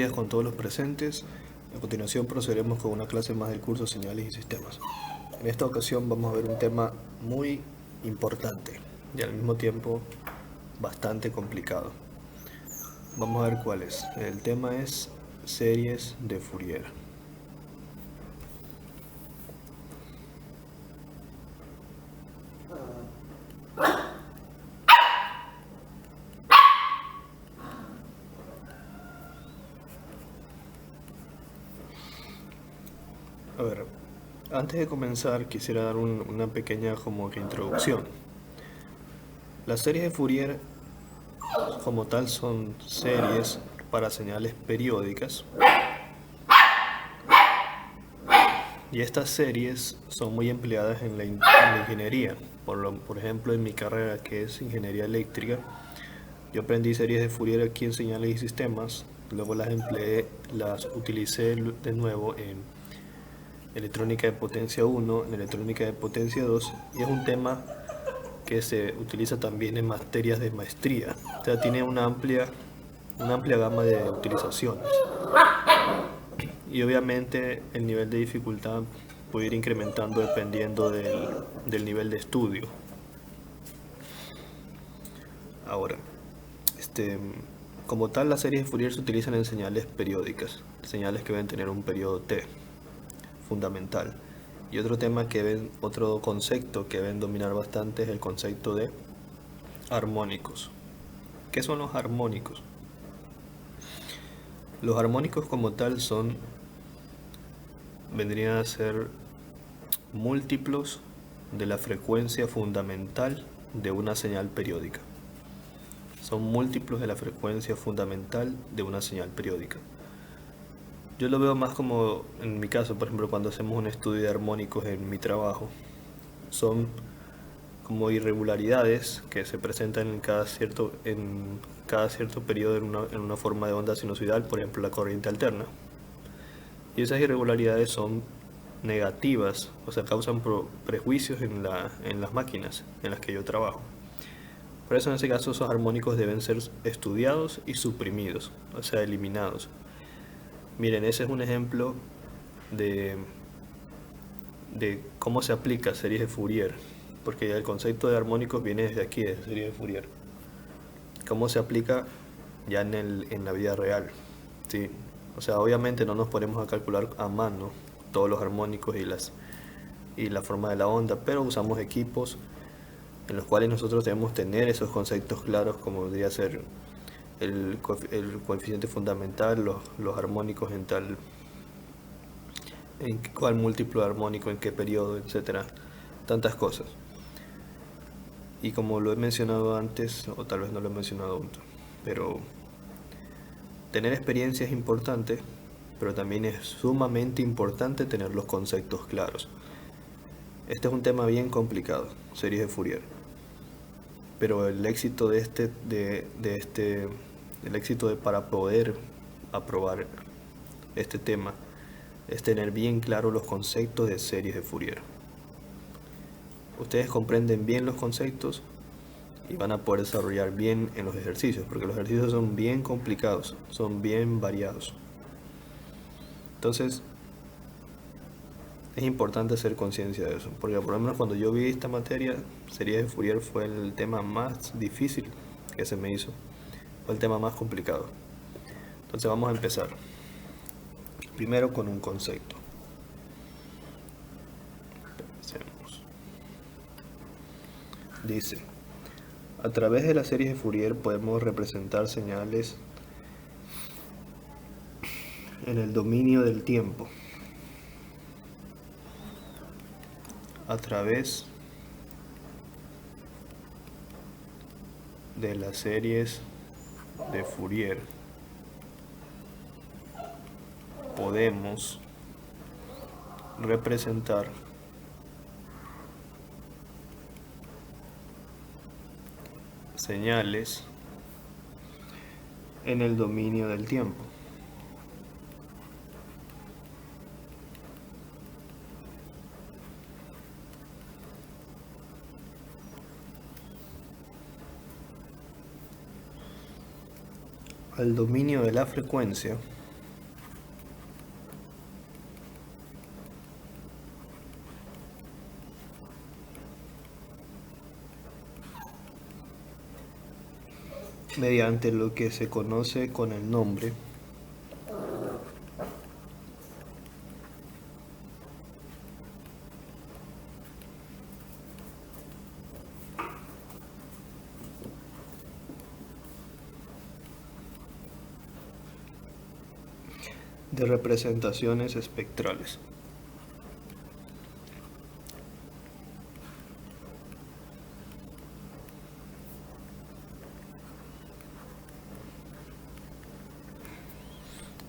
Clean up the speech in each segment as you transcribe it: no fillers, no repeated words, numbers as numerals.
días con todos los presentes. A continuación procederemos con una clase más del curso Señales y Sistemas. En esta ocasión vamos a ver un tema muy importante y al mismo tiempo bastante complicado. Vamos a ver cuál es. El tema es series de Fourier. A ver, antes de comenzar quisiera dar una pequeña como que introducción. Las series de Fourier como tal son series para señales periódicas y estas series son muy empleadas en la ingeniería. Por ejemplo, en mi carrera, que es ingeniería eléctrica, yo aprendí series de Fourier aquí en señales y sistemas, luego las utilicé de nuevo en electrónica de potencia 1, en electrónica de potencia 2, y es un tema que se utiliza también en materias de maestría. O sea, tiene una amplia gama de utilizaciones. Y obviamente el nivel de dificultad puede ir incrementando dependiendo del nivel de estudio. Ahora, como tal, las series de Fourier se utilizan en señales periódicas, señales que deben tener un periodo T fundamental. Y otro concepto que deben dominar bastante es el concepto de armónicos. ¿Qué son los armónicos? Los armónicos como tal vendrían a ser múltiplos de la frecuencia fundamental de una señal periódica. Son múltiplos de la frecuencia fundamental de una señal periódica. Yo lo veo más como, en mi caso, por ejemplo, cuando hacemos un estudio de armónicos en mi trabajo, son como irregularidades que se presentan en cada cierto periodo en una forma de onda sinusoidal, por ejemplo la corriente alterna. Y esas irregularidades son negativas, o sea, causan prejuicios en las máquinas en las que yo trabajo. Por eso en ese caso esos armónicos deben ser estudiados y suprimidos, o sea, eliminados. Miren, ese es un ejemplo de cómo se aplica series de Fourier, porque el concepto de armónicos viene desde aquí, de series de Fourier. Cómo se aplica ya en la vida real, ¿sí? O sea, obviamente no nos ponemos a calcular a mano todos los armónicos y la forma de la onda, pero usamos equipos en los cuales nosotros debemos tener esos conceptos claros, como debería ser el coeficiente fundamental, los armónicos en cuál múltiplo armónico, en qué periodo, etcétera, tantas cosas. Y como lo he mencionado antes, o tal vez no lo he mencionado aún, pero tener experiencia es importante, pero también es sumamente importante tener los conceptos claros. Este es un tema bien complicado, series de Fourier. Pero el éxito para poder aprobar este tema es tener bien claro los conceptos de series de Fourier. Ustedes comprenden bien los conceptos y van a poder desarrollar bien en los ejercicios, porque los ejercicios son bien complicados, son bien variados. Entonces, es importante hacer conciencia de eso, porque por lo menos cuando yo vi esta materia, series de Fourier fue el tema más difícil que se me hizo, fue el tema más complicado. Entonces vamos a empezar. Primero con un concepto. Dice, a través de las series de Fourier podemos representar señales en el dominio del tiempo. A través de las series de Fourier podemos representar señales en el dominio del tiempo. Al dominio de la frecuencia mediante lo que se conoce con el nombre de representaciones espectrales.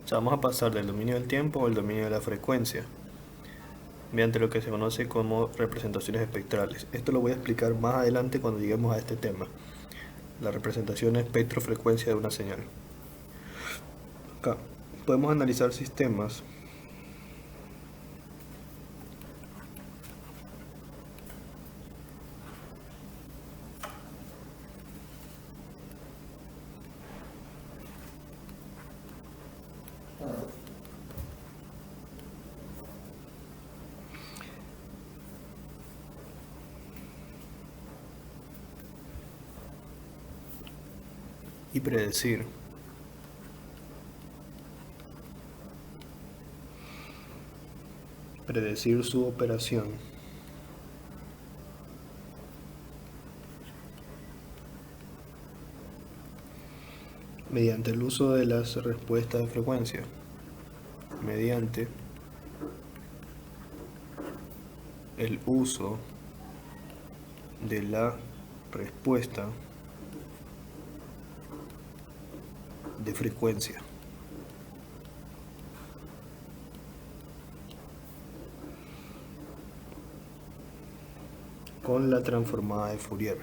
O sea, vamos a pasar del dominio del tiempo al dominio de la frecuencia, mediante lo que se conoce como representaciones espectrales. Esto lo voy a explicar más adelante cuando lleguemos a este tema, la representación espectro-frecuencia de una señal. Acá podemos analizar sistemas y predecir su operación mediante el uso de las respuestas de frecuencia, mediante el uso de la respuesta de frecuencia. Con la transformada de Fourier.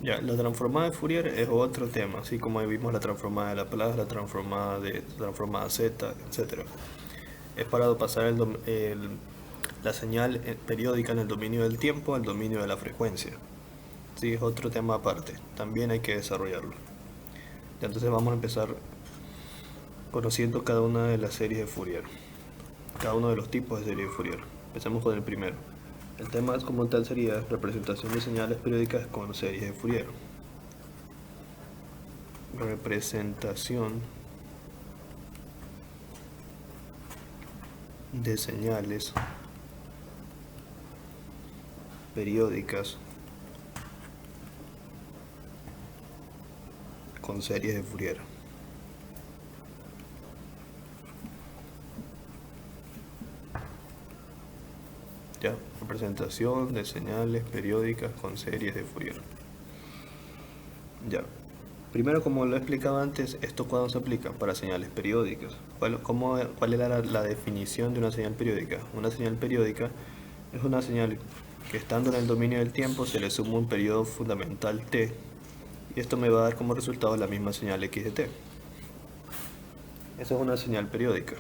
Ya, la transformada de Fourier es otro tema, así como ahí vimos la transformada de Laplace, la transformada Z, etc. Es para pasar la señal periódica en el dominio del tiempo al dominio de la frecuencia. Sí, es otro tema aparte, también hay que desarrollarlo. Ya, entonces vamos a empezar conociendo cada una de las series de Fourier, cada uno de los tipos de serie de Fourier. Empecemos con el primero. El tema como tal sería representación de señales periódicas con series de Fourier. Representación de señales periódicas con series de Fourier. Ya, representación de señales periódicas con series de Fourier. Ya. Primero, como lo he explicado antes, ¿esto cuándo se aplica? Para señales periódicas. ¿Cuál era la definición de una señal periódica? Una señal periódica es una señal que, estando en el dominio del tiempo, se le suma un periodo fundamental t, y esto me va a dar como resultado la misma señal x de t. Esa es una señal periódica.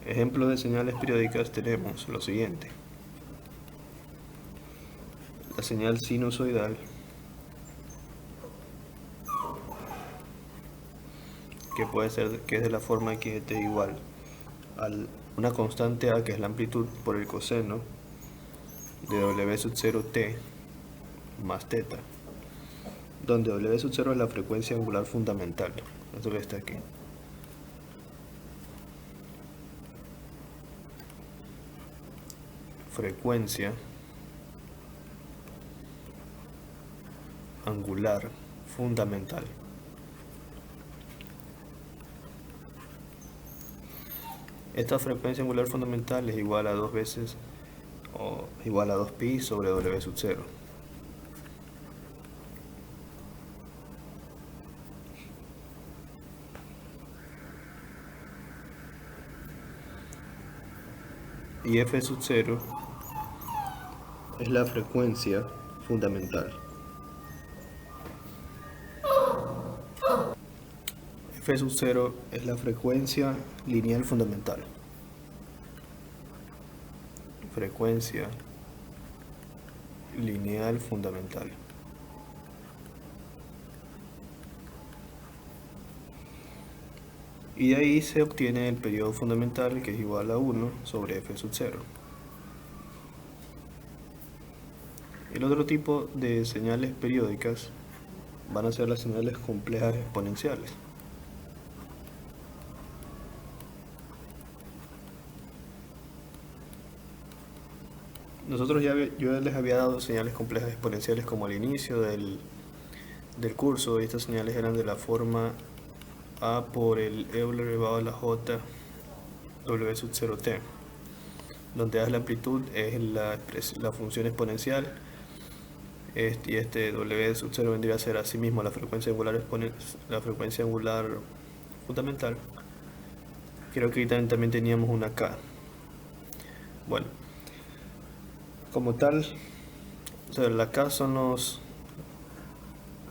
Ejemplos de señales periódicas tenemos lo siguiente: la señal sinusoidal, que puede ser que es de la forma x de t igual a una constante a, que es la amplitud, por el coseno de w sub 0 t más θ, donde w sub 0 es la frecuencia angular fundamental. Eso que está aquí. Frecuencia angular fundamental. Esta frecuencia angular fundamental es igual a 2 veces o igual a 2pi sobre w sub 0. Y f sub 0 es la frecuencia fundamental. F sub 0 es la frecuencia lineal fundamental. Frecuencia lineal fundamental. Y de ahí se obtiene el periodo fundamental, que es igual a 1 sobre f sub 0. El otro tipo de señales periódicas van a ser las señales complejas exponenciales. Yo les había dado señales complejas exponenciales como al inicio del curso, y estas señales eran de la forma a por el Euler elevado a la j w sub 0t, donde A la amplitud es la función exponencial, y este w sub 0 vendría a ser asimismo la frecuencia angular fundamental. Creo que ahí también teníamos una k. Bueno, como tal, o sea, la k son los,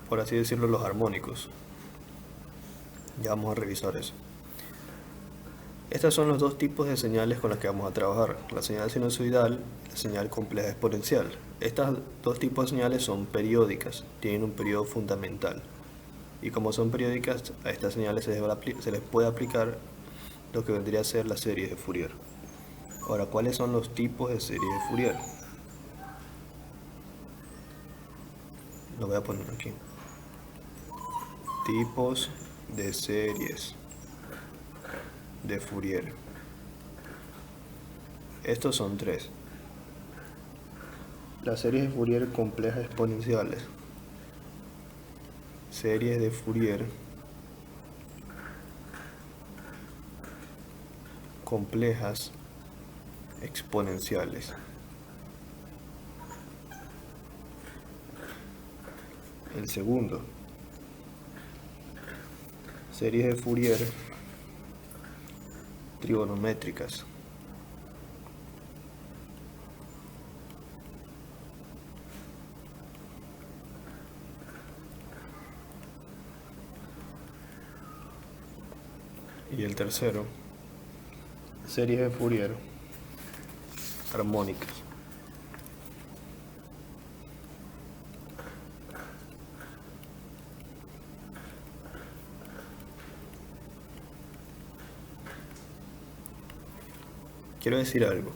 por así decirlo, los armónicos. Ya vamos a revisar eso. Estos son los dos tipos de señales con las que vamos a trabajar: la señal sinusoidal y la señal compleja exponencial. Estos dos tipos de señales son periódicas, tienen un periodo fundamental. Y como son periódicas, a estas señales se les puede aplicar lo que vendría a ser la serie de Fourier. Ahora, ¿cuáles son los tipos de serie de Fourier? Lo voy a poner aquí. Tipos de series de Fourier. Estos son tres: las series de Fourier complejas exponenciales, series de Fourier complejas exponenciales. El segundo, series de Fourier trigonométricas. Y el tercero, series de Fourier armónicas. Quiero decir algo.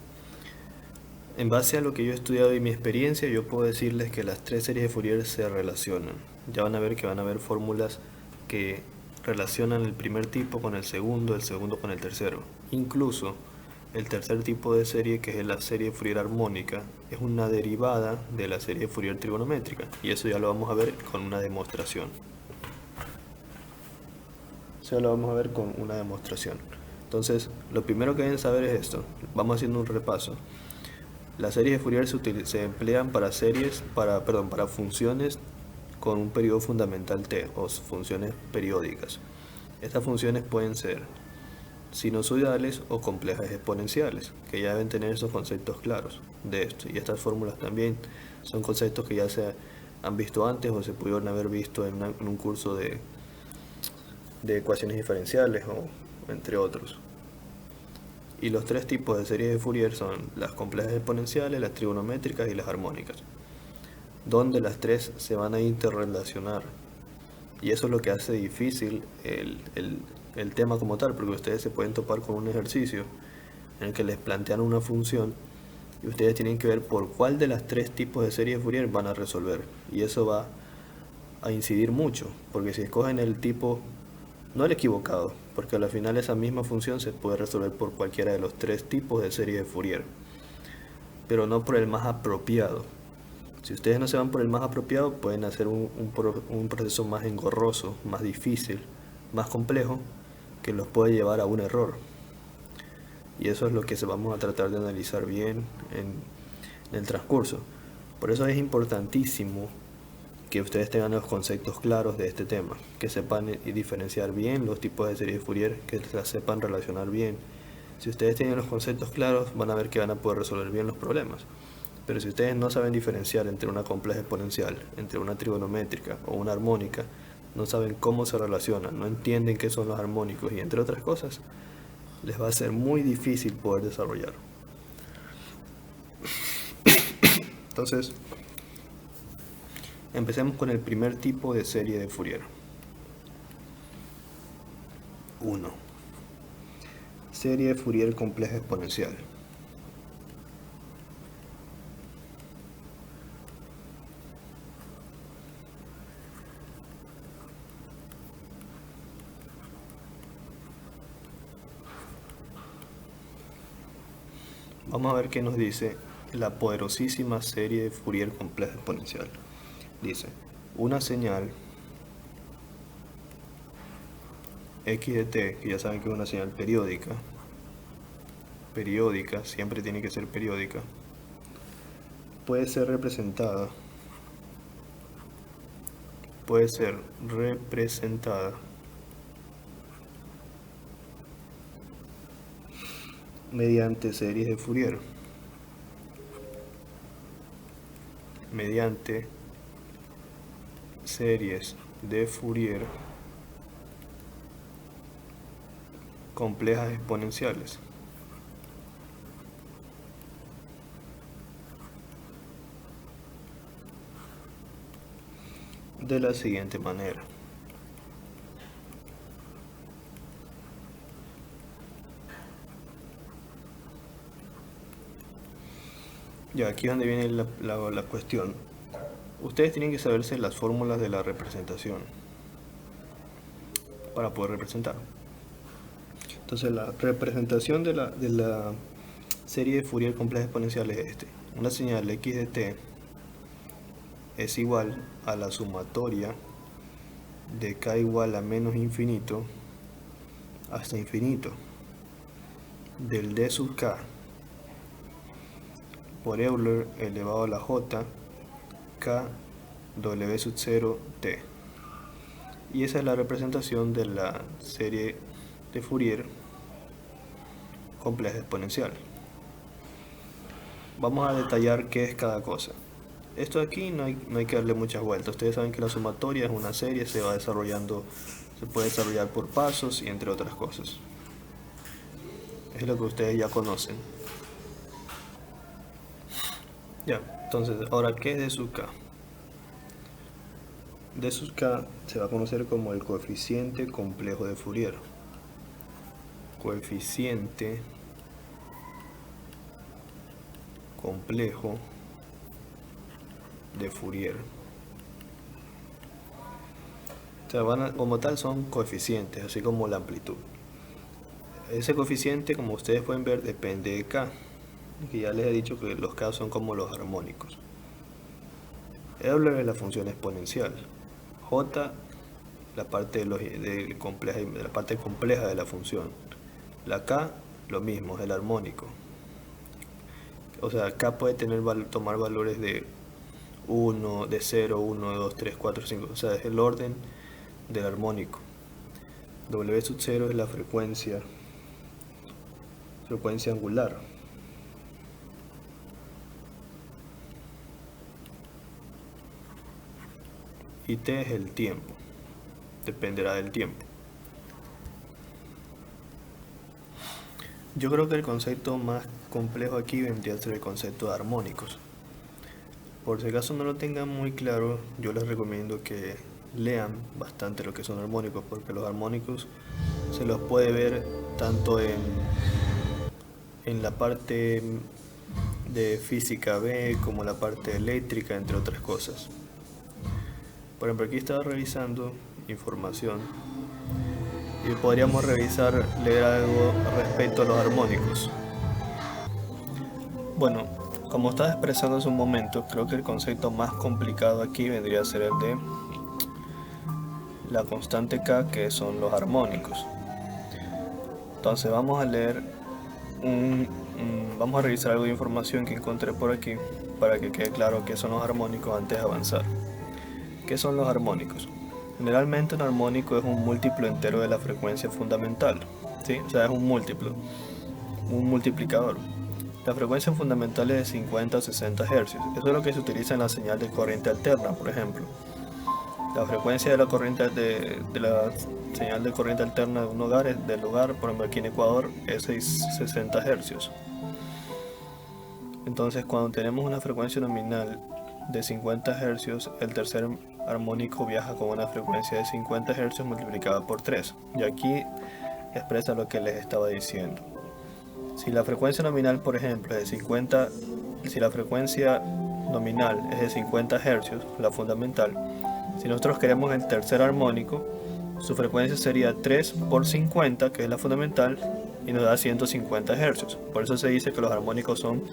En base a lo que yo he estudiado y mi experiencia, yo puedo decirles que las tres series de Fourier se relacionan. Ya van a ver que van a haber fórmulas que relacionan el primer tipo con el segundo con el tercero. Incluso el tercer tipo de serie, que es la serie de Fourier armónica, es una derivada de la serie de Fourier trigonométrica. Y eso ya lo vamos a ver con una demostración. Entonces, lo primero que deben saber es esto. Vamos haciendo un repaso. Las series de Fourier se emplean para funciones con un periodo fundamental t, o funciones periódicas. Estas funciones pueden ser sinusoidales o complejas exponenciales, que ya deben tener esos conceptos claros de esto. Y estas fórmulas también son conceptos que ya se han visto antes o se pudieron haber visto en un curso de ecuaciones diferenciales, o entre otros. Y los tres tipos de series de Fourier son las complejas exponenciales, las trigonométricas y las armónicas, donde las tres se van a interrelacionar. Y eso es lo que hace difícil el tema como tal, porque ustedes se pueden topar con un ejercicio en el que les plantean una función y ustedes tienen que ver por cuál de las tres tipos de series de Fourier van a resolver. Y eso va a incidir mucho, porque si escogen el tipo, no el equivocado, porque al final esa misma función se puede resolver por cualquiera de los tres tipos de serie de Fourier, pero no por el más apropiado. Si ustedes no se van por el más apropiado, pueden hacer un proceso más engorroso, más difícil, más complejo, que los puede llevar a un error. Y eso es lo que vamos a tratar de analizar bien en el transcurso. Por eso es importantísimo que ustedes tengan los conceptos claros de este tema, que sepan diferenciar bien los tipos de series de Fourier, que las sepan relacionar bien. Si ustedes tienen los conceptos claros, van a ver que van a poder resolver bien los problemas. Pero si ustedes no saben diferenciar entre una compleja exponencial, entre una trigonométrica o una armónica, no saben cómo se relacionan, no entienden qué son los armónicos y entre otras cosas, les va a ser muy difícil poder desarrollar. Entonces, empecemos con el primer tipo de serie de Fourier. 1. serie de Fourier compleja exponencial. Vamos a ver qué nos dice la poderosísima serie de Fourier compleja exponencial. Dice, una señal x de t, que ya saben que es una señal periódica, siempre tiene que ser periódica, puede ser representada mediante series de Fourier. Mediante series de Fourier complejas exponenciales. De la siguiente manera. Ya, aquí es donde viene la cuestión. Ustedes tienen que saberse las fórmulas de la representación para poder representar. Entonces la representación de la serie de Fourier compleja exponencial es este. Una señal x de t es igual a la sumatoria de k igual a menos infinito hasta infinito del d sub k por Euler elevado a la j k w sub 0 t. Y esa es la representación de la serie de Fourier compleja exponencial. Vamos a detallar qué es cada cosa. Esto de aquí no hay que darle muchas vueltas. Ustedes saben que la sumatoria es una serie, se puede desarrollar por pasos y entre otras cosas. Es lo que ustedes ya conocen. Ya, entonces, ahora, ¿qué es d sub k? D sub k se va a conocer como el coeficiente complejo de Fourier. Coeficiente complejo de Fourier. O sea, como tal son coeficientes, así como la amplitud. Ese coeficiente, como ustedes pueden ver, depende de k, que ya les he dicho que los k son como los armónicos. Euler es la función exponencial. J, la parte compleja de la función. La k, lo mismo, es el armónico. O sea, k puede tomar valores de 1, de 0, 1, 2, 3, 4, 5. O sea, es el orden del armónico. W sub 0 es la frecuencia angular. Y t es el tiempo. Dependerá del tiempo. Yo creo que el concepto más complejo aquí vendría a ser el concepto de armónicos. Por si acaso no lo tengan muy claro, yo les recomiendo que lean bastante lo que son armónicos, porque los armónicos se los puede ver tanto en la parte de física B como la parte eléctrica, entre otras cosas. Por ejemplo, aquí estaba revisando información y podríamos leer algo respecto a los armónicos. Bueno, como estaba expresando hace un momento, creo que el concepto más complicado aquí vendría a ser el de la constante K, que son los armónicos. Entonces vamos a revisar algo de información que encontré por aquí para que quede claro qué son los armónicos antes de avanzar. ¿Qué son los armónicos? Generalmente un armónico es un múltiplo entero de la frecuencia fundamental, ¿sí? O sea, es un múltiplo, un multiplicador. La frecuencia fundamental es de 50 o 60 Hz. Eso es lo que se utiliza en la señal de corriente alterna, por ejemplo. La frecuencia de la corriente de la señal de corriente alterna de un hogar, por ejemplo aquí en Ecuador, es 60 Hz. Entonces, cuando tenemos una frecuencia nominal de 50 Hz, el tercer armónico viaja con una frecuencia de 50 Hz multiplicada por 3. Y aquí expresa lo que les estaba diciendo. Si la frecuencia nominal, por ejemplo, es de 50, si la frecuencia nominal es de 50 Hz, la fundamental, si nosotros queremos el tercer armónico, su frecuencia sería 3 por 50, que es la fundamental, y nos da 150 Hz. Por eso se dice que los armónicos son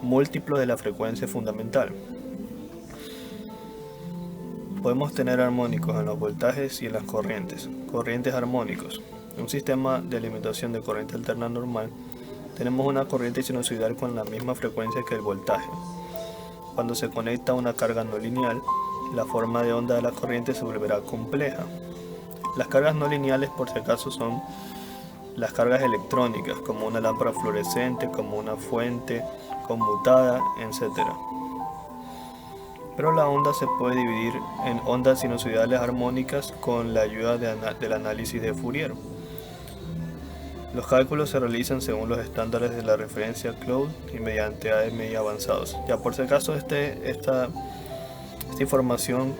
múltiplos de la frecuencia fundamental. Podemos tener armónicos en los voltajes y en las corrientes. Corrientes armónicos. En un sistema de alimentación de corriente alterna normal, tenemos una corriente sinusoidal con la misma frecuencia que el voltaje. Cuando se conecta a una carga no lineal, la forma de onda de la corriente se volverá compleja. Las cargas no lineales, por si acaso, son las cargas electrónicas, como una lámpara fluorescente, como una fuente conmutada, etc. Pero la onda se puede dividir en ondas sinusoidales armónicas con la ayuda del análisis de Fourier. Los cálculos se realizan según los estándares de la referencia Claude y mediante AMI avanzados. Ya por si acaso esta información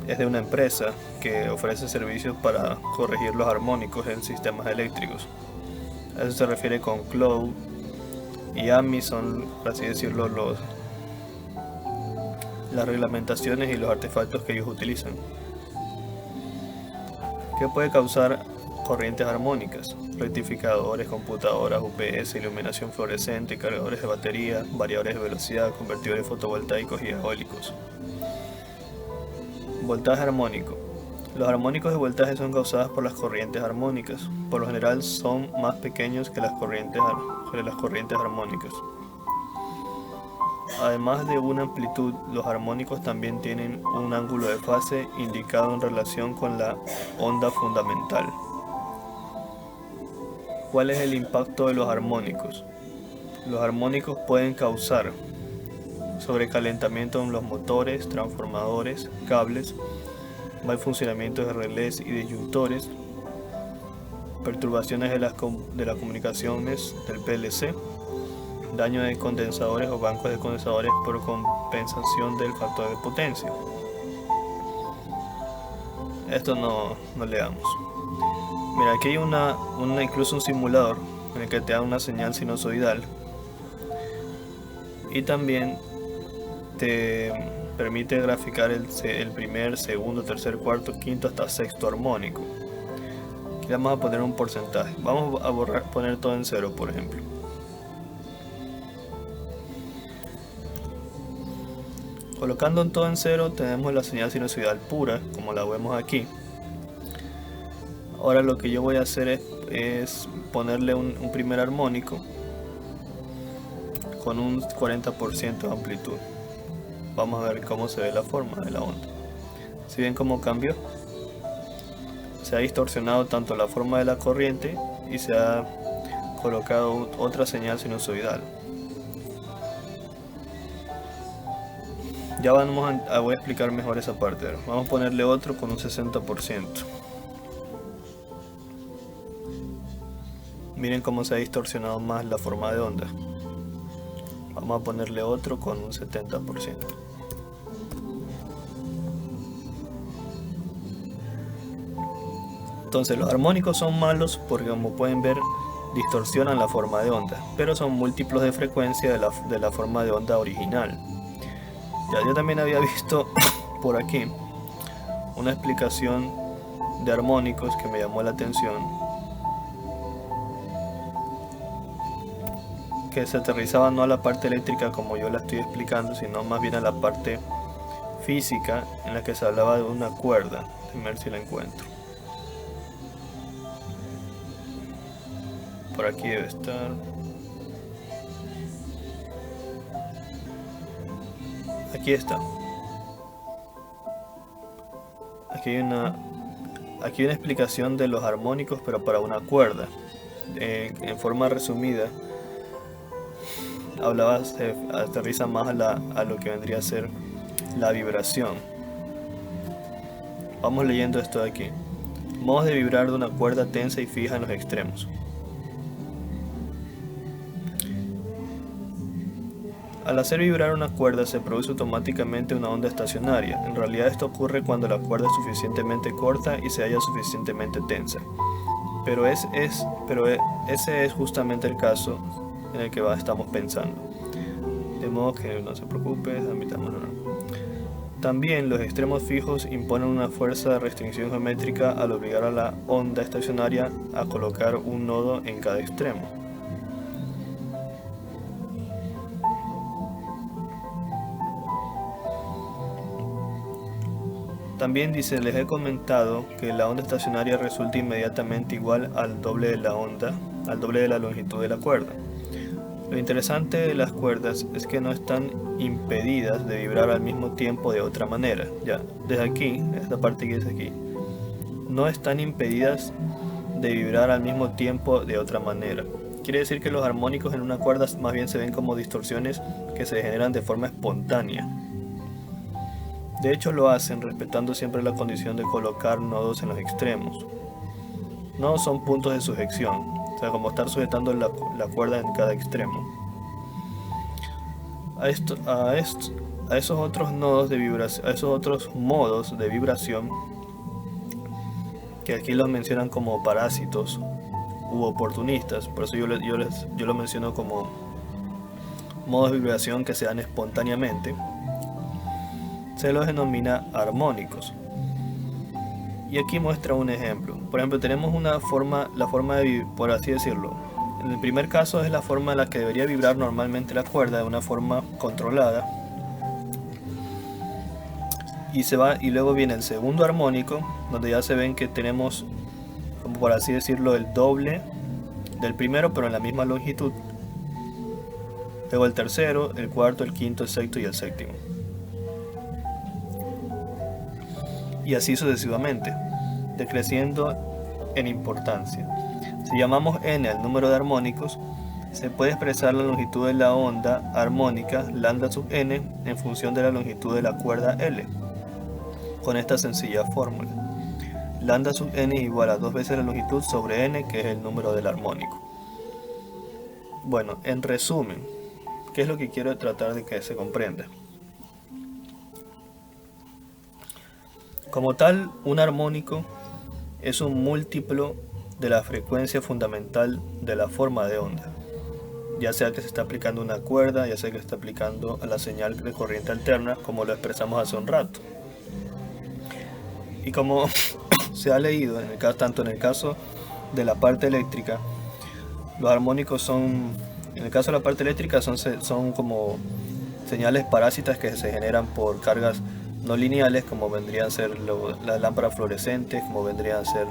es de una empresa que ofrece servicios para corregir los armónicos en sistemas eléctricos. A eso se refiere con Claude y AMI, son, por así decirlo, las reglamentaciones y los artefactos que ellos utilizan. ¿Qué puede causar corrientes armónicas? Rectificadores, computadoras, UPS, iluminación fluorescente, cargadores de batería, variadores de velocidad, convertidores fotovoltaicos y eólicos. Voltaje armónico. Los armónicos de voltaje son causados por las corrientes armónicas. Por lo general son más pequeños que las corrientes armónicas. Además de una amplitud, los armónicos también tienen un ángulo de fase indicado en relación con la onda fundamental. ¿Cuál es el impacto de los armónicos? Los armónicos pueden causar sobrecalentamiento en los motores, transformadores, cables, mal funcionamiento de relés y disyuntores, perturbaciones de las comunicaciones del PLC, daño de condensadores o bancos de condensadores por compensación del factor de potencia. Esto no leamos. Mira, aquí hay incluso un simulador en el que te da una señal sinusoidal y también te permite graficar el primer, segundo, tercer, cuarto, quinto hasta sexto armónico. Aquí vamos a poner un porcentaje. Vamos a poner todo en cero, por ejemplo. Colocando todo en cero tenemos la señal sinusoidal pura, como la vemos aquí. Ahora lo que yo voy a hacer es ponerle un primer armónico con un 40% de amplitud. Vamos a ver cómo se ve la forma de la onda. ¿Sí ven cómo cambió? Se ha distorsionado tanto la forma de la corriente y se ha colocado otra señal sinusoidal. Ya voy a explicar mejor esa parte. Vamos a ponerle otro con un 60%. Miren cómo se ha distorsionado más la forma de onda. Vamos a ponerle otro con un 70%. Entonces los armónicos son malos porque, como pueden ver, distorsionan la forma de onda, pero son múltiplos de frecuencia de la forma de onda original. Ya yo también había visto por aquí una explicación de armónicos que me llamó la atención, que se aterrizaba no a la parte eléctrica como yo la estoy explicando, sino más bien a la parte física, en la que se hablaba de una cuerda. A ver si la encuentro. Por aquí debe estar. Aquí está. Aquí hay una explicación de los armónicos, pero para una cuerda. En forma resumida, se aterriza más a lo que vendría a ser la vibración. Vamos leyendo esto de aquí. Modos de vibrar de una cuerda tensa y fija en los extremos. Al hacer vibrar una cuerda se produce automáticamente una onda estacionaria. En realidad esto ocurre cuando la cuerda es suficientemente corta y se halla suficientemente tensa. Pero pero ese es justamente el caso en el que estamos pensando. De modo que no se preocupe, admitámoslo. También los extremos fijos imponen una fuerza de restricción geométrica al obligar a la onda estacionaria a colocar un nodo en cada extremo. También dice, les he comentado que la onda estacionaria resulta inmediatamente igual al doble de la onda, al doble de la longitud de la cuerda. Lo interesante de las cuerdas es que no están impedidas de vibrar al mismo tiempo de otra manera. Ya, desde aquí, esta parte que dice aquí, no están impedidas de vibrar al mismo tiempo de otra manera. Quiere decir que los armónicos en una cuerda más bien se ven como distorsiones que se generan de forma espontánea. De hecho lo hacen respetando siempre la condición de colocar nodos en los extremos. Nodos son puntos de sujeción, o sea, como estar sujetando la cuerda en cada extremo. A esos otros nodos de vibración, a esos otros modos de vibración, que aquí los mencionan como parásitos u oportunistas, por eso yo lo menciono como modos de vibración que se dan espontáneamente, se los denomina armónicos. Y aquí muestra un ejemplo. Por ejemplo, tenemos la forma de, por así decirlo. En el primer caso es la forma en la que debería vibrar normalmente la cuerda, de una forma controlada. Y luego viene el segundo armónico, donde ya se ven que tenemos, como por así decirlo, el doble del primero, pero en la misma longitud. Luego el tercero, el cuarto, el quinto, el sexto y el séptimo. Y así sucesivamente, decreciendo en importancia. Si llamamos n al número de armónicos, se puede expresar la longitud de la onda armónica lambda sub n en función de la longitud de la cuerda L, con esta sencilla fórmula. Lambda sub n es igual a 2 veces la longitud sobre n, que es el número del armónico. Bueno, en resumen, ¿qué es lo que quiero tratar de que se comprenda? Como tal, un armónico es un múltiplo de la frecuencia fundamental de la forma de onda, ya sea que se está aplicando una cuerda, ya sea que se está aplicando a la señal de corriente alterna, como lo expresamos hace un rato. Y como se ha leído, tanto en el caso de la parte eléctrica, los armónicos son, en el caso de la parte eléctrica, son como señales parásitas que se generan por cargas no lineales, como vendrían a ser las lámparas fluorescentes, como vendrían a ser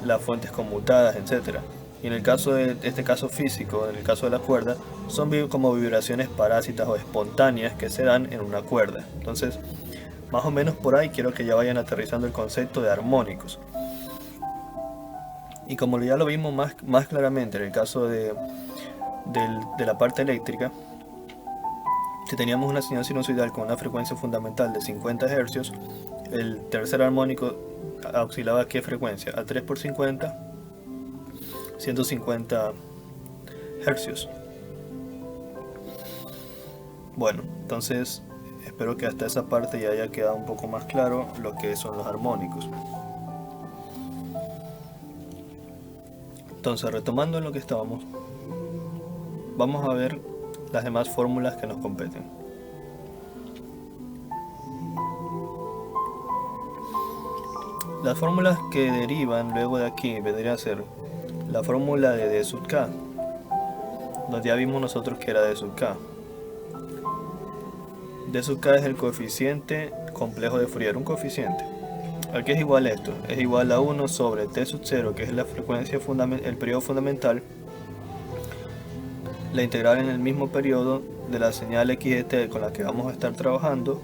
las fuentes conmutadas, etc. Y en el caso de este caso físico, en el caso de la cuerda, son como vibraciones parásitas o espontáneas que se dan en una cuerda. Entonces, más o menos por ahí quiero que ya vayan aterrizando el concepto de armónicos. Y como ya lo vimos más claramente en el caso de la parte eléctrica, si teníamos una señal sinusoidal con una frecuencia fundamental de 50 Hz, el tercer armónico oscilaba a ¿qué frecuencia? A 3 por 50, 150 Hz. Bueno, entonces espero que hasta esa parte ya haya quedado un poco más claro lo que son los armónicos. Entonces, retomando en lo que estábamos, vamos a ver las demás fórmulas que nos competen. Las fórmulas que derivan luego de aquí vendría a ser la fórmula de D sub k, donde ya vimos nosotros que era D sub k. D sub k es el coeficiente complejo de Fourier, un coeficiente. ¿A qué es igual esto? Es igual a 1 sobre T sub 0, que es la frecuencia el periodo fundamental, la integral en el mismo periodo de la señal x de t con la que vamos a estar trabajando,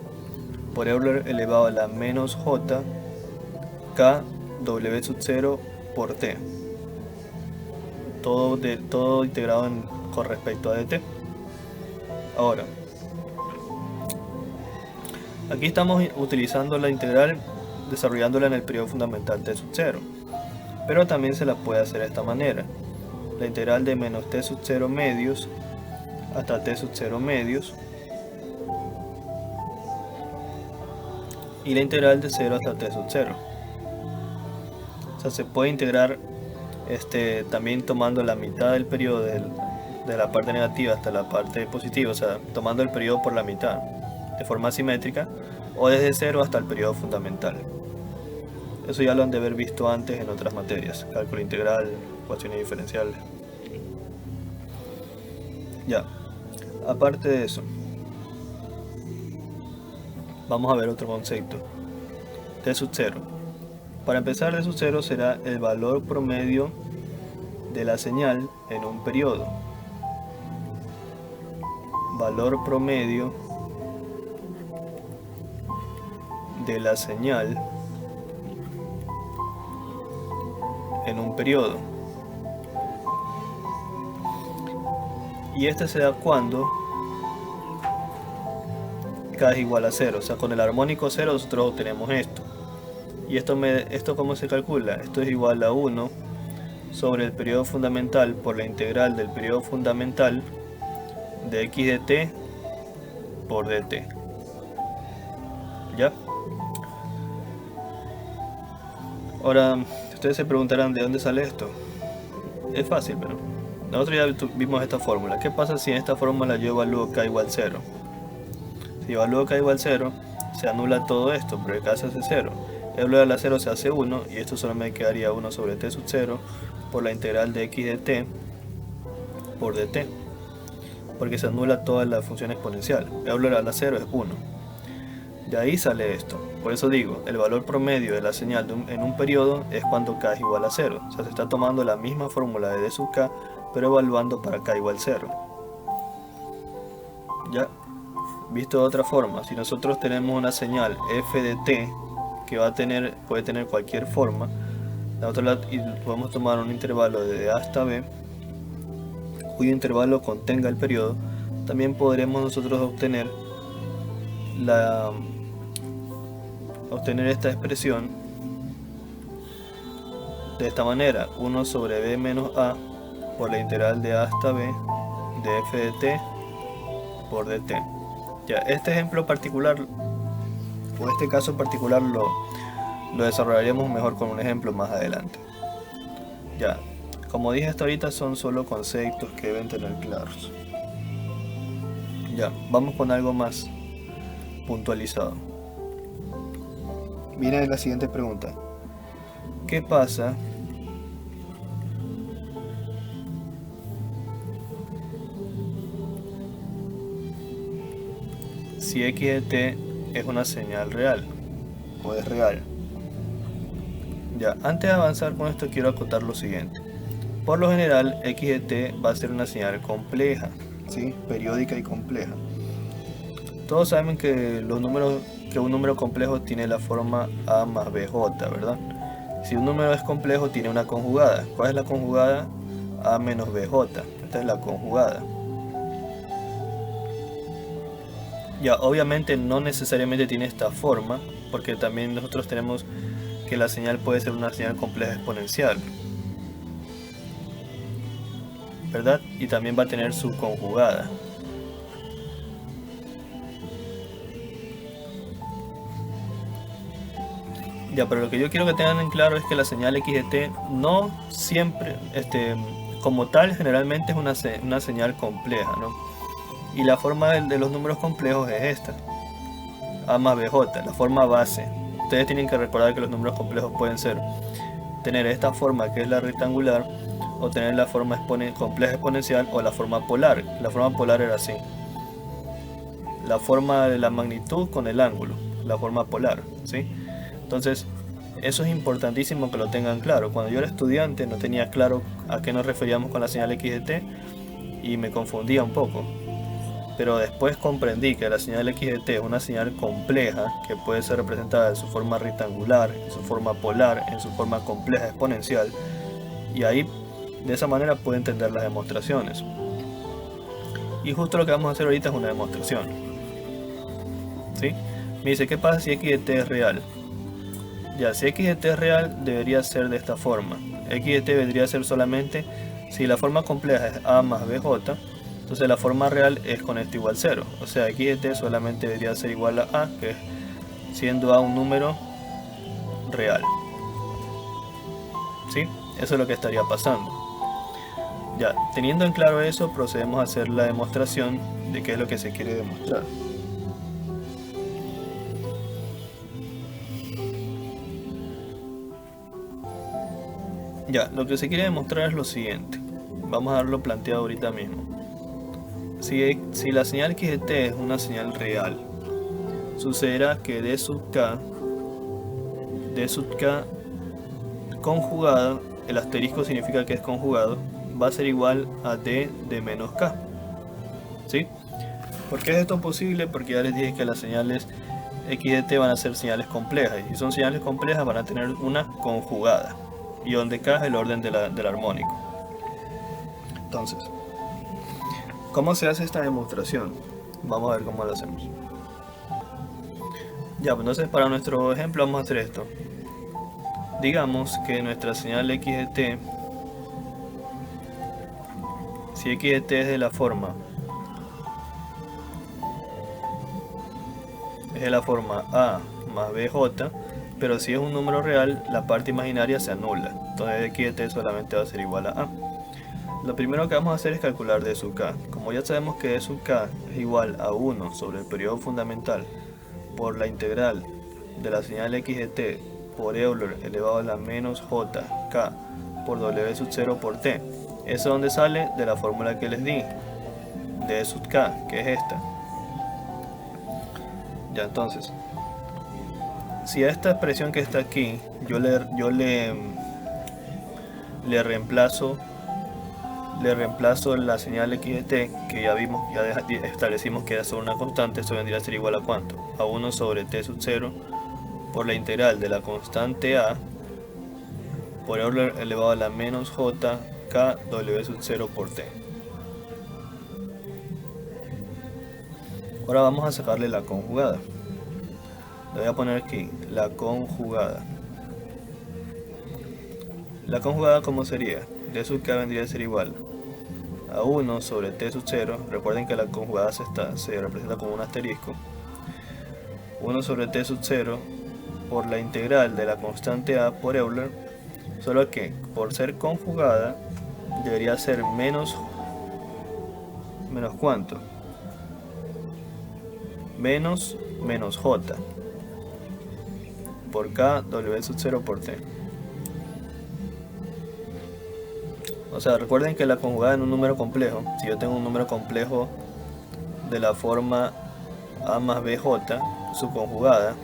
por Euler elevado a la menos j k w sub 0 por t, todo integrado con respecto a dt. Ahora, aquí estamos utilizando la integral, desarrollándola en el periodo fundamental t sub 0, pero también se la puede hacer de esta manera: la integral de menos t sub 0 medios hasta t sub 0 medios, y la integral de 0 hasta t sub 0. O sea, se puede integrar También tomando la mitad del periodo de la parte negativa hasta la parte positiva, o sea, tomando el periodo por la mitad de forma simétrica, o desde cero hasta el periodo fundamental. Eso ya lo han de haber visto antes en otras materias, cálculo integral, ecuaciones diferenciales. Ya, aparte de eso, vamos a ver otro concepto, D sub 0. Para empezar, D sub 0 será el valor promedio de la señal en un periodo. Valor promedio de la señal en un periodo. Y este se da cuando K es igual a 0. O sea, con el armónico 0 nosotros obtenemos esto. ¿Y esto cómo se calcula? Esto es igual a 1 sobre el periodo fundamental por la integral del periodo fundamental de x de t por dt. ¿Ya? Ahora, ustedes se preguntarán de dónde sale esto. Es fácil, pero nosotros ya vimos esta fórmula. ¿Qué pasa si en esta fórmula yo evalúo k igual 0? Si evalúo k igual 0, se anula todo esto, porque k se hace 0. Evaluar a 0 se hace 1, y esto solo me quedaría 1 sobre t sub 0 por la integral de x de t por dt, porque se anula toda la función exponencial. Evaluar a 0 es 1. De ahí sale esto. Por eso digo, el valor promedio de la señal en un periodo es cuando k es igual a 0. O sea, se está tomando la misma fórmula de d sub k, pero evaluando para k igual 0. Ya, visto de otra forma, si nosotros tenemos una señal f de t que puede tener cualquier forma, y podemos tomar un intervalo de a hasta b, cuyo intervalo contenga el periodo, también podremos nosotros obtener esta expresión de esta manera: 1 sobre b menos a por la integral de a hasta b de f de t por dt. Ya, este ejemplo particular, o este caso particular, lo desarrollaremos mejor con un ejemplo más adelante. Ya, como dije hasta ahorita, son solo conceptos que deben tener claros. Ya, vamos con algo más puntualizado. Miren la siguiente pregunta: ¿qué pasa si x de t es una señal real o es real? Ya, antes de avanzar con esto quiero acotar lo siguiente. Por lo general, x de t va a ser una señal compleja, ¿sí? Periódica y compleja. Todos saben que un número complejo tiene la forma a más bj, ¿verdad? Si un número es complejo, tiene una conjugada. ¿Cuál es la conjugada? A menos bj. Esta es la conjugada. Ya, obviamente no necesariamente tiene esta forma, porque también nosotros tenemos que la señal puede ser una señal compleja exponencial, ¿verdad? Y también va a tener su conjugada. Ya, pero lo que yo quiero que tengan en claro es que la señal x de t no siempre, como tal, generalmente es una señal compleja, ¿no? Y la forma de los números complejos es esta: a más bj, la forma base. Ustedes tienen que recordar que los números complejos pueden tener esta forma, que es la rectangular, o tener la forma compleja exponencial, o la forma polar. La forma polar era así: la forma de la magnitud con el ángulo, la forma polar, ¿sí? Entonces, eso es importantísimo que lo tengan claro. Cuando yo era estudiante no tenía claro a qué nos referíamos con la señal x de t y me confundía un poco. Pero después comprendí que la señal x de t es una señal compleja que puede ser representada en su forma rectangular, en su forma polar, en su forma compleja exponencial, y ahí de esa manera puedo entender las demostraciones. Y justo lo que vamos a hacer ahorita es una demostración, ¿sí? Me dice, ¿qué pasa si x de t es real? Ya, si x de t es real, debería ser de esta forma. X de t vendría a ser solamente, si la forma compleja es a más bj, entonces la forma real es con esto igual 0. O sea, x de t solamente debería ser igual a, que es siendo a un número real, ¿sí? Eso es lo que estaría pasando. Ya, teniendo en claro eso, procedemos a hacer la demostración de qué es lo que se quiere demostrar. Ya, lo que se quiere demostrar es lo siguiente. Vamos a darlo planteado ahorita mismo. Si la señal x de t es una señal real, sucederá que d sub k conjugado, el asterisco significa que es conjugado, va a ser igual a d de menos k. ¿Sí? ¿Por qué es esto posible? Porque ya les dije que las señales x de t van a ser señales complejas, y si son señales complejas van a tener una conjugada, y donde k es el orden del armónico. Entonces, ¿cómo se hace esta demostración? Vamos a ver cómo lo hacemos. Ya, pues entonces para nuestro ejemplo vamos a hacer esto. Digamos que nuestra señal x de t, si x de t es de la forma a más bj, pero si es un número real, la parte imaginaria se anula. Entonces x de t solamente va a ser igual a a. Lo primero que vamos a hacer es calcular d sub k. Como ya sabemos que d sub k es igual a 1 sobre el periodo fundamental por la integral de la señal x de t por Euler elevado a la menos j k por w sub 0 por t. ¿Eso es donde sale? De la fórmula que les di, d sub k, que es esta. Ya, entonces, si a esta expresión que está aquí yo le reemplazo la señal x de t, que ya establecimos que era sobre una constante, esto vendría a ser igual a ¿cuánto? A 1 sobre t sub 0 por la integral de la constante a por Euler elevado a la menos j k w sub 0 por t. Ahora vamos a sacarle la conjugada. Le voy a poner aquí la conjugada. La conjugada, ¿cómo sería? D sub k vendría a ser igual a 1 sobre t sub 0. Recuerden que la conjugada se representa como un asterisco. 1 sobre t sub 0 por la integral de la constante a por Euler, solo que por ser conjugada debería ser menos ¿cuánto? Menos j por k w sub 0 por t. O sea, recuerden que la conjugada en un número complejo, si yo tengo un número complejo de la forma a más bj, su conjugada,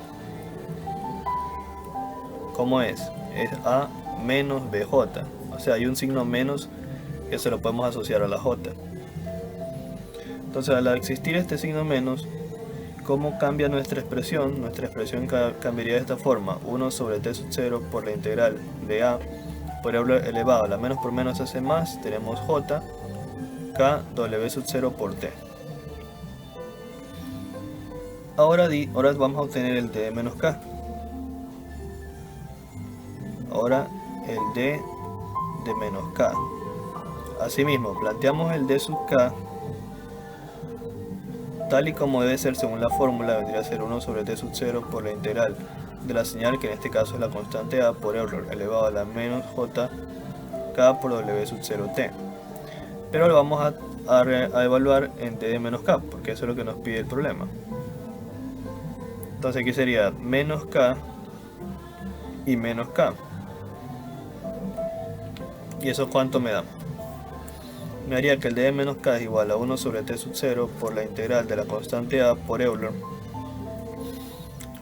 ¿cómo es? Es a menos bj. O sea, hay un signo menos que se lo podemos asociar a la j. Entonces, al existir este signo menos, ¿cómo cambia nuestra expresión? Nuestra expresión cambiaría de esta forma: 1 sobre t sub 0 por la integral de a por Euler elevado a la menos por menos hace más, tenemos j k w sub 0 por t. Ahora vamos a obtener el d de menos k. Ahora el d de menos k. Asimismo, planteamos el d sub k tal y como debe ser según la fórmula, vendría a ser 1 sobre t sub 0 por la integral de la señal, que en este caso es la constante a por Euler elevado a la menos j k por w sub 0 t. Pero lo vamos a evaluar en d de menos k, porque eso es lo que nos pide el problema. Entonces aquí sería menos k y menos k. ¿Y eso cuánto me da? Me haría que el d de menos k es igual a 1 sobre t sub 0 por la integral de la constante a por Euler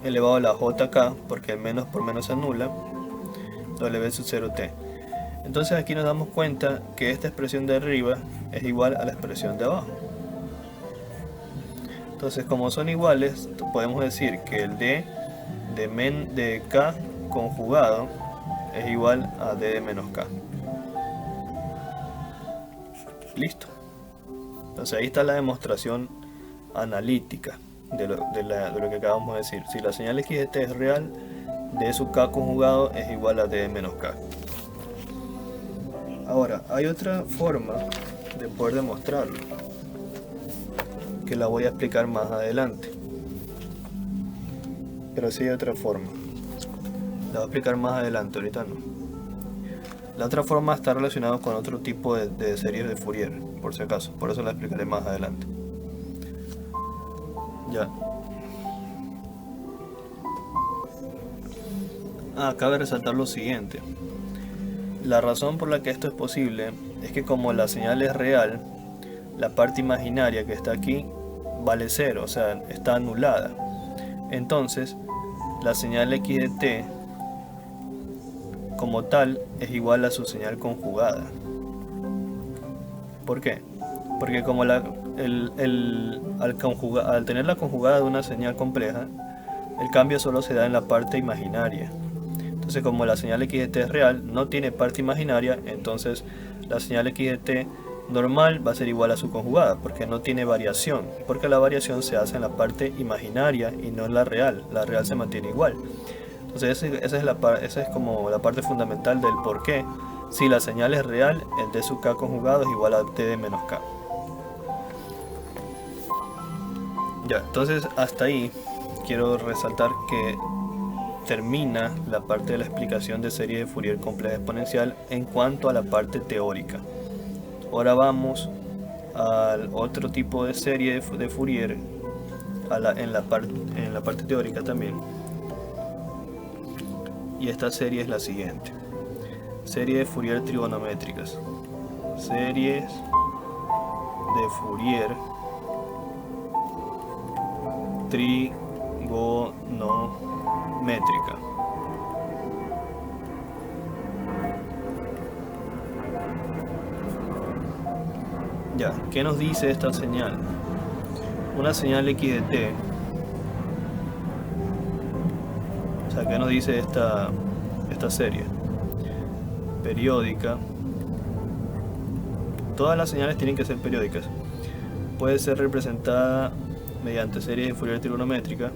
elevado a la jk, porque el menos por menos se anula, w sub 0t. Entonces aquí nos damos cuenta que esta expresión de arriba es igual a la expresión de abajo. Entonces, como son iguales, podemos decir que el d de k conjugado es igual a d de menos k. Listo. Entonces ahí está la demostración analítica de lo que acabamos de decir. Si la señal x de t es real, d sub k conjugado es igual a d de menos k. Ahora, hay otra forma de poder demostrarlo, que la voy a explicar más adelante. Pero sí hay otra forma. La voy a explicar más adelante, ahorita no. La otra forma está relacionada con otro tipo de series de Fourier, por si acaso, por eso la explicaré más adelante. Ya. Cabe resaltar lo siguiente. La razón por la que esto es posible es que como la señal es real, la parte imaginaria que está aquí vale 0, o sea, está anulada. Entonces, la señal x de t como tal es igual a su señal conjugada. ¿Por qué? Porque como al tener la conjugada de una señal compleja, el cambio solo se da en la parte imaginaria. Entonces, como la señal x de t es real, no tiene parte imaginaria, entonces la señal x de t normal va a ser igual a su conjugada, porque no tiene variación, porque la variación se hace en la parte imaginaria y no en la real se mantiene igual. Entonces esa es como la parte fundamental del por qué, si la señal es real, el d sub k conjugado es igual a t de menos k. Ya, entonces hasta ahí quiero resaltar que termina la parte de la explicación de serie de Fourier compleja exponencial en cuanto a la parte teórica. Ahora vamos al otro tipo de serie de Fourier en la parte teórica también. Y esta serie es la siguiente: serie de Fourier trigonométricas. Series de Fourier trigonométrica. Ya, ¿qué nos dice esta señal? Una señal x de t. O sea, ¿qué nos dice esta serie? Periódica. Todas las señales tienen que ser periódicas. Puede ser representada mediante series de Fourier trigonométrica.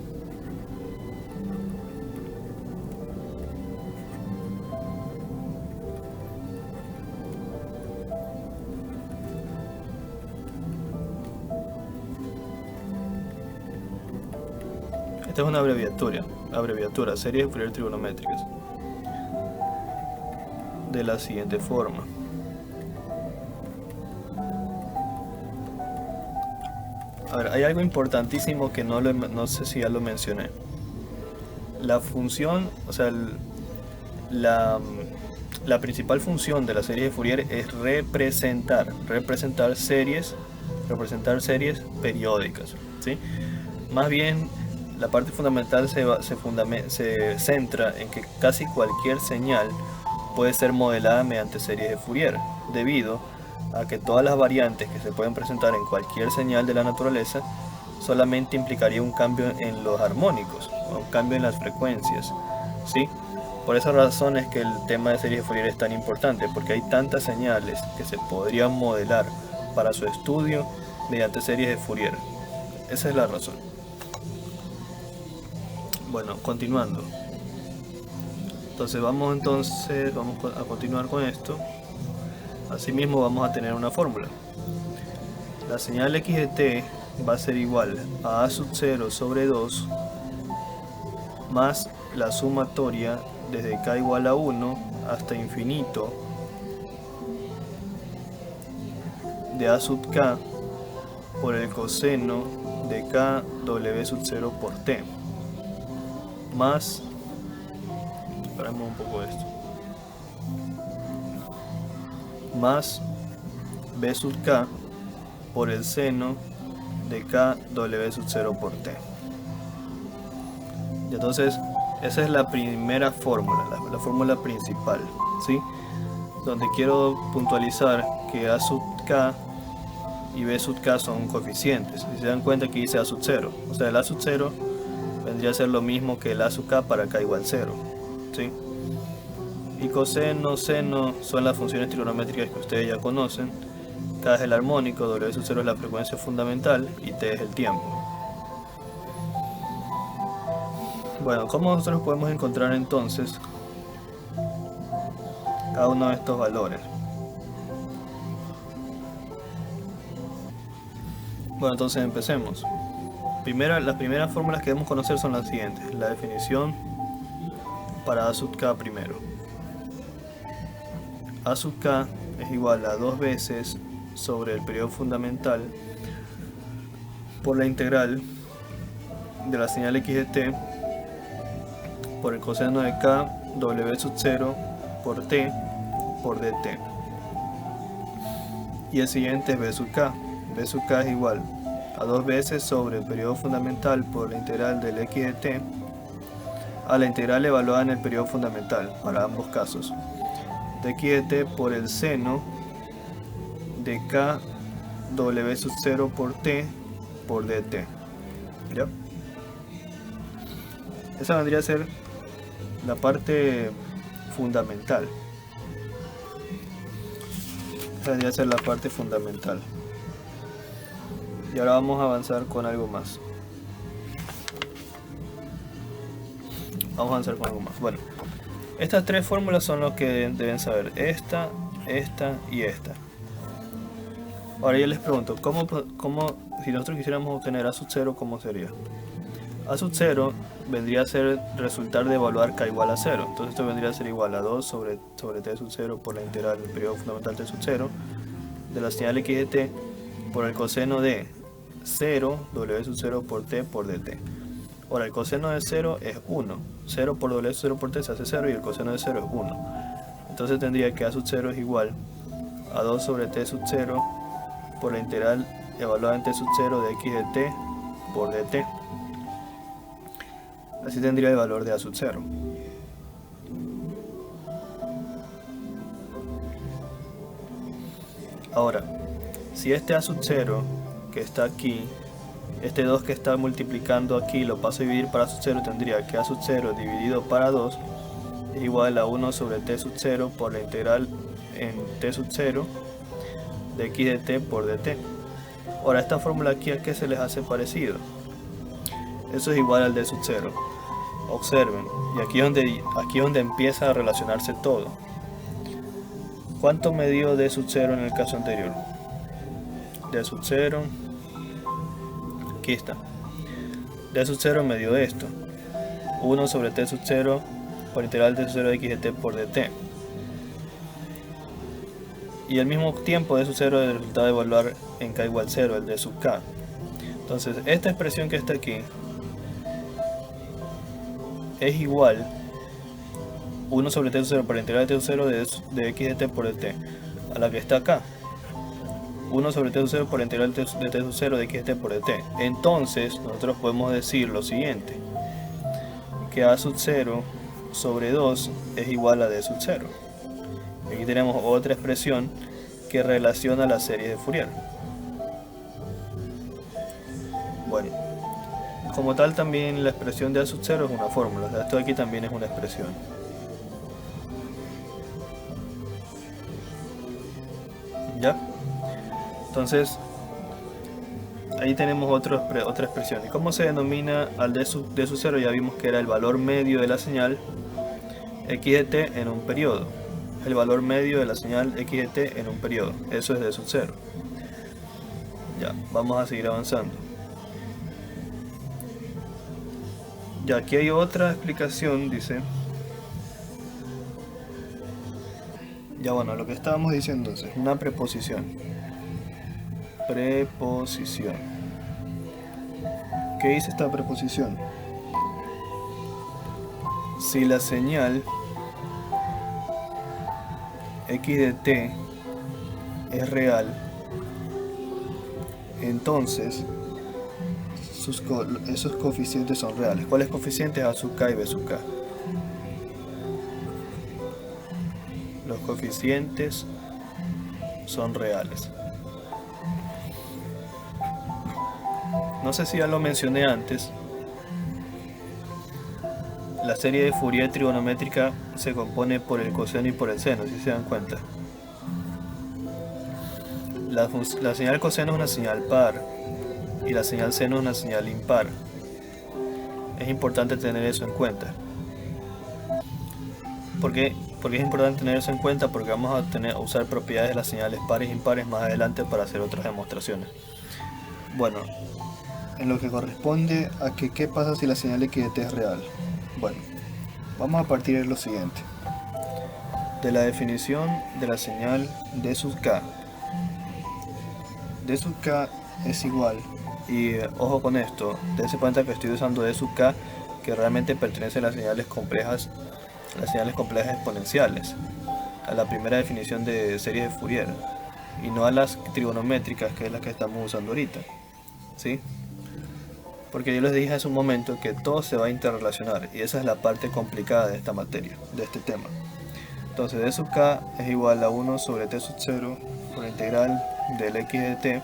Esta es una abreviatura, series de Fourier trigonométricas, de la siguiente forma. A ver, hay algo importantísimo que no sé si ya lo mencioné. La función, o sea, la principal función de la serie de Fourier es representar series periódicas, ¿sí? Más bien, la parte fundamental se centra en que casi cualquier señal puede ser modelada mediante series de Fourier, debido a que todas las variantes que se pueden presentar en cualquier señal de la naturaleza solamente implicaría un cambio en los armónicos o un cambio en las frecuencias, ¿sí? Por esa razón es que el tema de series de Fourier es tan importante, porque hay tantas señales que se podrían modelar para su estudio mediante series de Fourier. Esa es la razón. Bueno, continuando. Entonces vamos a continuar con esto. Asimismo vamos a tener una fórmula. La señal x de t va a ser igual a a sub 0 sobre 2 más la sumatoria desde k igual a 1 hasta infinito de a sub k por el coseno de k w sub 0 por t más, esperemos un poco esto, más b sub k por el seno de k w sub 0 por t. Y entonces esa es la primera fórmula, la fórmula principal, ¿sí? Donde quiero puntualizar que a sub k y b sub k son coeficientes. Si se dan cuenta que dice a sub 0, o sea, el a sub 0 vendría a ser lo mismo que el a sub k para k igual 0, ¿sí? Y coseno, seno son las funciones trigonométricas que ustedes ya conocen. K es el armónico, w sub 0 es la frecuencia fundamental y t es el tiempo. Bueno, ¿cómo nosotros podemos encontrar entonces cada uno de estos valores? Bueno, entonces empecemos. Las primeras fórmulas que debemos conocer son las siguientes. La definición para a sub k primero. A sub k es igual a 2 veces sobre el periodo fundamental por la integral de la señal x de t por el coseno de k w sub 0 por t por dt. Y el siguiente es b sub k. b sub k es igual a 2 veces sobre el periodo fundamental por la integral del x de t a la integral evaluada en el periodo fundamental para ambos casos de x de t por el seno de k w sub 0 por t por dt. ¿Ya? Esa vendría a ser la parte fundamental. Esa vendría a ser la parte fundamental. Y ahora vamos a avanzar con algo más. Bueno, estas tres fórmulas son lo que deben saber. Esta y esta. Ahora yo les pregunto, ¿cómo si nosotros quisiéramos obtener a sub 0, cómo sería? A sub 0 vendría a ser resultar de evaluar k igual a 0. Entonces esto vendría a ser igual a 2 sobre t sub 0 por la integral del periodo fundamental t sub 0 de la señal x de t por el coseno de 0 w sub 0 por t por dt. Ahora el coseno de 0 es 1. 0 por w sub 0 por t se hace 0 y el coseno de 0 es 1. Entonces tendría que a sub 0 es igual a 2 sobre t sub 0 por la integral evaluada en t sub 0 de x de t por dt. Así tendría el valor de a sub 0. Ahora, si este a sub 0 que está aquí, este 2 que está multiplicando aquí, lo paso a dividir para a sub 0, tendría que a sub 0 dividido para 2 es igual a 1 sobre t sub 0 por la integral en t sub 0 de x de t por dt. Ahora esta fórmula aquí, ¿a qué se les hace parecido? Eso es igual al d sub 0. Observen, y aquí es donde empieza a relacionarse todo. ¿Cuánto me dio d sub 0 en el caso anterior? D sub 0, aquí está. D sub 0 me dio esto, 1 sobre t sub 0 por integral t sub 0 de x de t por dt. Y al mismo tiempo d sub 0 es el resultado de evaluar en k igual 0, el d sub k. Entonces esta expresión que está aquí es igual 1 sobre t sub 0 por la integral de t sub 0 de x de t por dt a la que está acá, 1 sobre t sub 0 por la integral de t sub 0 de x de t por dt. Entonces nosotros podemos decir lo siguiente, que a sub 0 sobre 2 es igual a d sub 0. Aquí tenemos otra expresión que relaciona la serie de Fourier. Bueno, como tal también la expresión de a sub 0 es una fórmula, o sea, esto de aquí también es una expresión. ¿Ya? Entonces, ahí tenemos otra expresión. ¿Y cómo se denomina al d sub 0? Ya vimos que era el valor medio de la señal x de t en un periodo. El valor medio de la señal x de t en un periodo. Eso es d sub 0. Ya, vamos a seguir avanzando. Ya, aquí hay otra explicación, dice. Ya, bueno, lo que estábamos diciendo es una preposición. Preposición. ¿Qué dice esta preposición? Si la señal x de t es real, entonces esos coeficientes son reales. ¿Cuáles coeficientes? A sub k y b sub k. Los coeficientes son reales. No sé si ya lo mencioné antes. La serie de Fourier trigonométrica se compone por el coseno y por el seno, si se dan cuenta. La señal coseno es una señal par y la señal seno es una señal impar. Es importante tener eso en cuenta. ¿Por qué es importante tener eso en cuenta? Porque vamos a usar propiedades de las señales pares e impares más adelante para hacer otras demostraciones. Bueno, en lo que corresponde a que qué pasa si la señal x de t es real. Bueno, vamos a partir de lo siguiente. de la definición de la señal d sub k. D sub k es igual, y ojo con esto, dense cuenta que estoy usando d sub k, que realmente pertenece a las señales complejas exponenciales, a la primera definición de series de Fourier, y no a las trigonométricas, que es la que estamos usando ahorita, ¿sí? Porque yo les dije hace un momento que todo se va a interrelacionar, y esa es la parte complicada de esta materia, de este tema. Entonces d sub k es igual a 1 sobre t sub 0 por la integral del x de t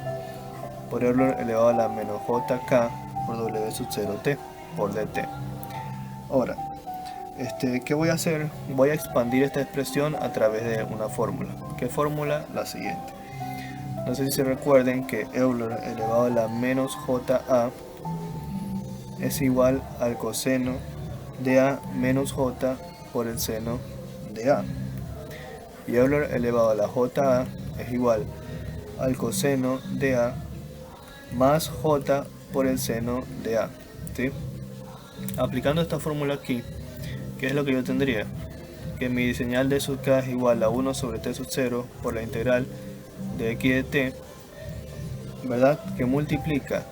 por Euler elevado a la menos jk por w sub 0t por dt. Ahora, ¿qué voy a hacer? Voy a expandir esta expresión a través de una fórmula. ¿Qué fórmula? La siguiente. No sé si se recuerden que Euler elevado a la menos ja es igual al coseno de a menos j por el seno de a. Y Euler elevado a la ja es igual al coseno de a más j por el seno de a, ¿sí? Aplicando esta fórmula aquí, ¿qué es lo que yo tendría? Que mi señal de sub k es igual a 1 sobre t sub 0 por la integral de x de t, ¿verdad? Que multiplica.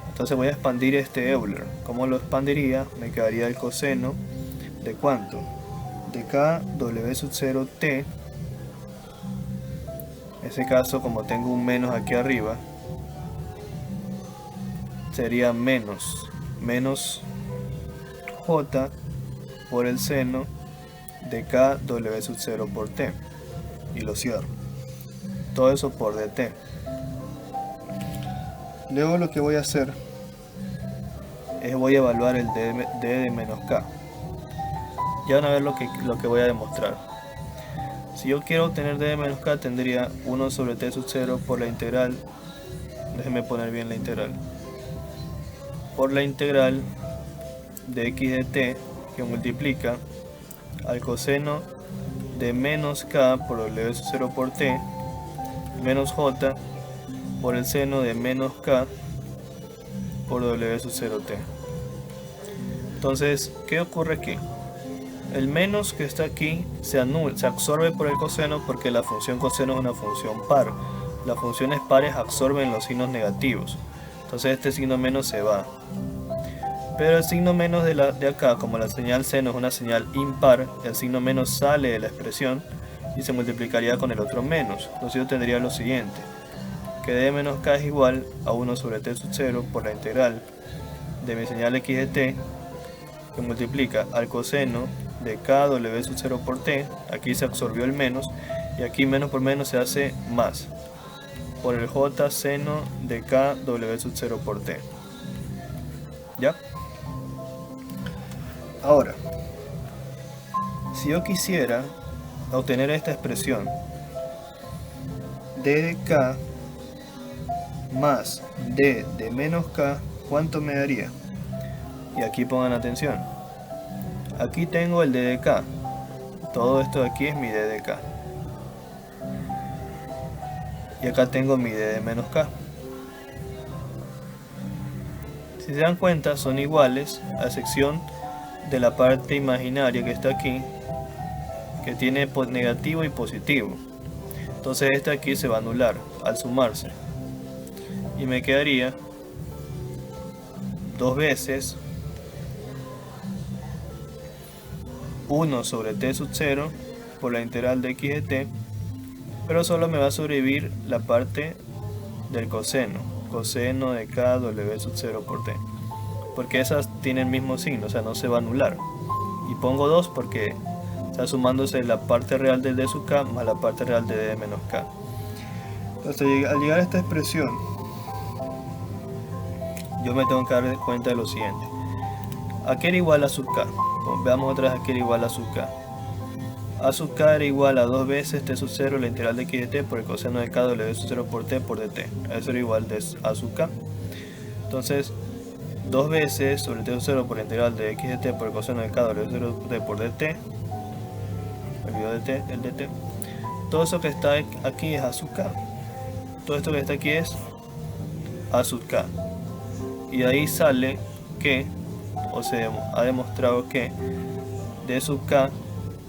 Entonces voy a expandir este Euler. ¿Cómo lo expandiría? Me quedaría el coseno de ¿cuánto? De k w sub 0 t. En ese caso, como tengo un menos aquí arriba, sería menos j por el seno de k w sub 0 por t, y lo cierro. Todo eso por dt. Luego lo que voy a hacer es voy a evaluar el d de menos k. Ya van a ver lo que voy a demostrar. Si yo quiero obtener d de menos k, tendría 1 sobre t sub 0 por la integral, déjenme poner bien la integral, por la integral de x de t, que multiplica al coseno de menos k por w sub 0 por t menos j por el seno de menos k por w sub 0t. Entonces, ¿qué ocurre aquí? El menos que está aquí se absorbe por el coseno, porque la función coseno es una función par. Las funciones pares absorben los signos negativos. Entonces este signo menos se va. Pero el signo menos de acá, como la señal seno es una señal impar, el signo menos sale de la expresión y se multiplicaría con el otro menos. Entonces yo tendría lo siguiente, que d de menos k es igual a 1 sobre t sub 0 por la integral de mi señal x de t, que multiplica al coseno de k w sub 0 por t, aquí se absorbió el menos, y aquí menos por menos se hace más, por el j seno de k w sub 0 por t. ¿Ya? Ahora, si yo quisiera obtener esta expresión, d de k más d de menos k, ¿cuánto me daría? Y aquí pongan atención. Aquí tengo el d de k. Todo esto de aquí es mi d de k. Y acá tengo mi d de menos k. Si se dan cuenta, son iguales, a excepción de la parte imaginaria que está aquí, que tiene negativo y positivo. Entonces este aquí se va a anular al sumarse. Y me quedaría 2 veces 1 sobre t sub 0 por la integral de x de t, pero solo me va a sobrevivir la parte del coseno de k w sub 0 por t, porque esas tienen el mismo signo, o sea, no se va a anular. Y pongo 2 porque está sumándose la parte real del d sub k más la parte real de d de menos k. Entonces, al llegar a esta expresión, yo me tengo que dar cuenta de lo siguiente. ¿A qué era igual a sub k? Veamos otra vez a qué era igual a sub k. A sub k era igual a 2 veces t sub 0 la integral de x de t por el coseno de k w sub 0 por t por dt. Eso era igual de a sub k. Entonces, 2 veces sobre t sub 0 por la integral de x de t por el coseno de k w sub 0 por t por dt. Olvido el dt. Todo eso que está aquí es a sub k. Todo esto que está aquí es a sub k. Y de ahí sale que, o se ha demostrado que d sub k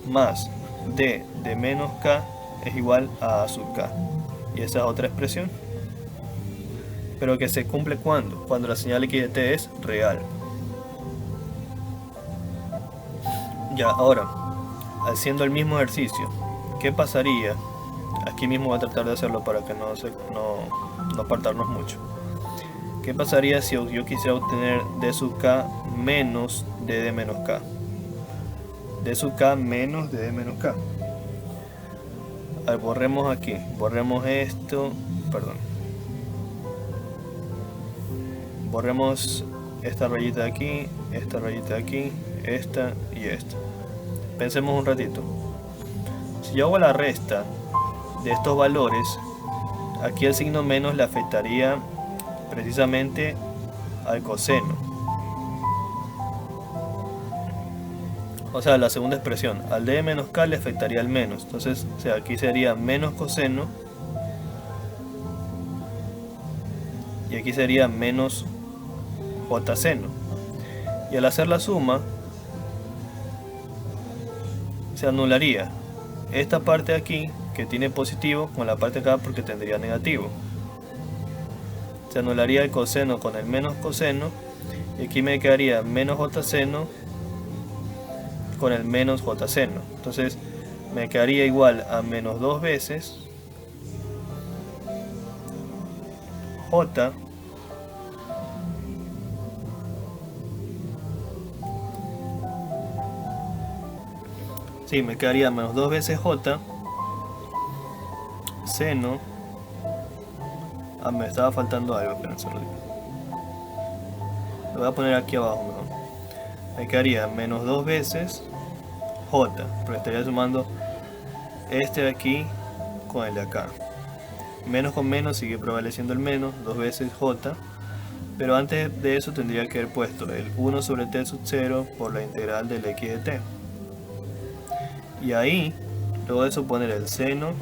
más d de menos k es igual a a sub k. Y esa es otra expresión. Pero que se cumple cuando la señal x de t es real. Ya, ahora, haciendo el mismo ejercicio, ¿qué pasaría? Aquí mismo voy a tratar de hacerlo para que no apartarnos mucho. ¿Qué pasaría si yo quisiera obtener d sub k menos d menos k? D sub k menos d menos k. A ver, borremos aquí, borremos esto, perdón. Borremos esta rayita de aquí, esta rayita de aquí, esta y esta. Pensemos un ratito. Si yo hago la resta de estos valores, aquí el signo menos le afectaría precisamente al coseno. O sea, la segunda expresión, al d menos k le afectaría al menos. Entonces, o sea, aquí sería menos coseno y aquí sería menos j seno. Y al hacer la suma, se anularía esta parte de aquí que tiene positivo con la parte de acá porque tendría negativo. Se anularía el coseno con el menos coseno y aquí me quedaría menos j seno con el menos j seno. Entonces me quedaría igual a menos 2 veces j me quedaría menos 2 veces j seno. Me estaba faltando algo, espérense. Lo voy a poner aquí abajo mejor. Me quedaría menos 2 veces j, pero estaría sumando este de aquí con el de acá. Menos con menos sigue prevaleciendo el menos, 2 veces j, pero antes de eso tendría que haber puesto el 1 sobre t sub 0 por la integral del x de t. Y ahí, luego de eso poner el seno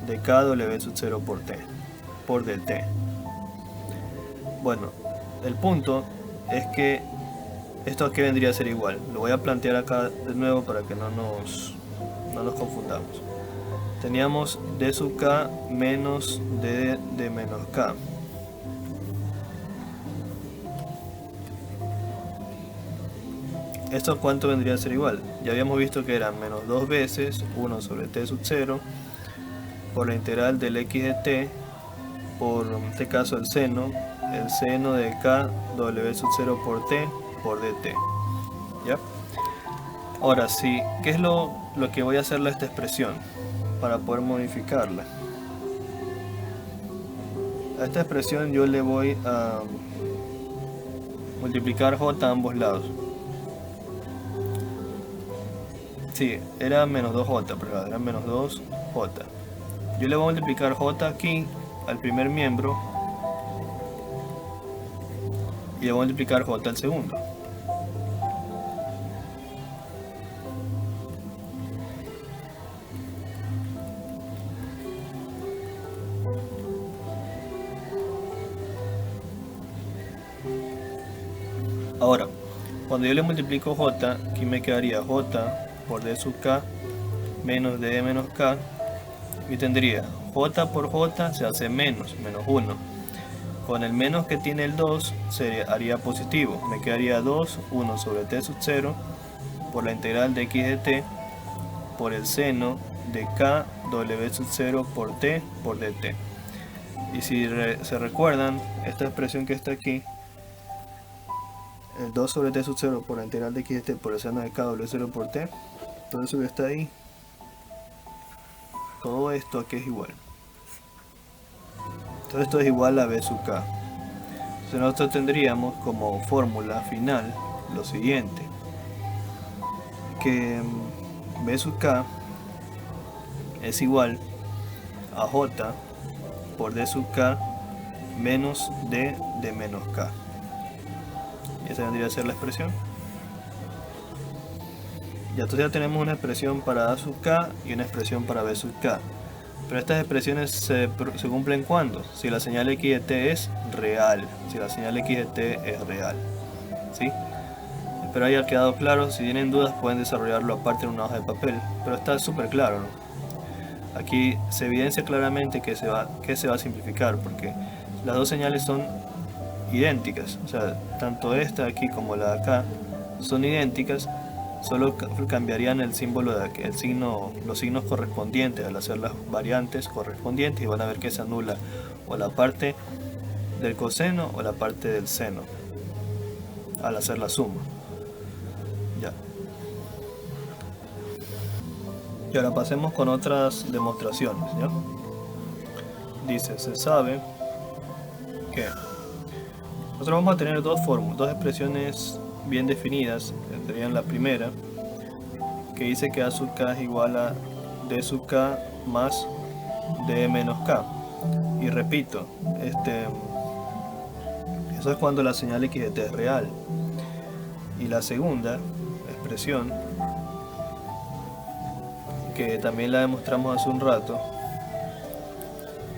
de kw sub 0 por t, por dt. Bueno, el punto es que esto aquí vendría a ser igual. Lo voy a plantear acá de nuevo para que no nos confundamos. Teníamos d sub k menos d de menos k. ¿Esto cuánto vendría a ser igual? Ya habíamos visto que era menos 2 veces 1 sobre t sub 0 por la integral del x de t por, en este caso, el seno de kw sub 0 por t por dt. ¿Ya? Ahora sí, ¿qué es lo que voy a hacerle a esta expresión para poder modificarla? A esta expresión yo le voy a multiplicar j a ambos lados. Sí, era menos 2j, pero era menos 2j. Yo le voy a multiplicar j aquí al primer miembro y le voy a multiplicar j al segundo. Ahora, cuando yo le multiplico j, aquí me quedaría j por d sub k menos d menos k, y tendría j por j se hace menos 1. Con el menos que tiene el 2 se haría positivo, me quedaría 2, 1 sobre t sub 0 por la integral de x de t por el seno de kw sub 0 por t por dt. Y si se recuerdan, esta expresión que está aquí, el 2 sobre t sub 0 por la integral de x de t por el seno de kw 0 por t, todo eso que está ahí, todo esto aquí es igual. Todo esto es igual a b sub k. Entonces nosotros tendríamos como fórmula final lo siguiente, que b sub k es igual a j por d sub k menos d de menos k. Y esa vendría a ser la expresión. Ya, entonces ya tenemos una expresión para a sub k y una expresión para b sub k. Pero estas expresiones se cumplen cuando, si la señal x de t es real, si la señal x de t es real, ¿sí? Espero haya quedado claro. Si tienen dudas pueden desarrollarlo aparte en una hoja de papel, pero está súper claro, ¿no? Aquí se evidencia claramente que se va a simplificar, porque las dos señales son idénticas, o sea, tanto esta aquí como la de acá son idénticas, solo cambiarían el símbolo los signos correspondientes al hacer las variantes correspondientes, y van a ver que se anula o la parte del coseno o la parte del seno al hacer la suma. Ya. Y ahora pasemos con otras demostraciones, ¿ya? Dice, se sabe que nosotros vamos a tener dos expresiones bien definidas. Tendrían la primera, que dice que A sub k es igual a D sub k más D menos k. Y repito, eso es cuando la señal x de t es real. Y la segunda expresión, que también la demostramos hace un rato,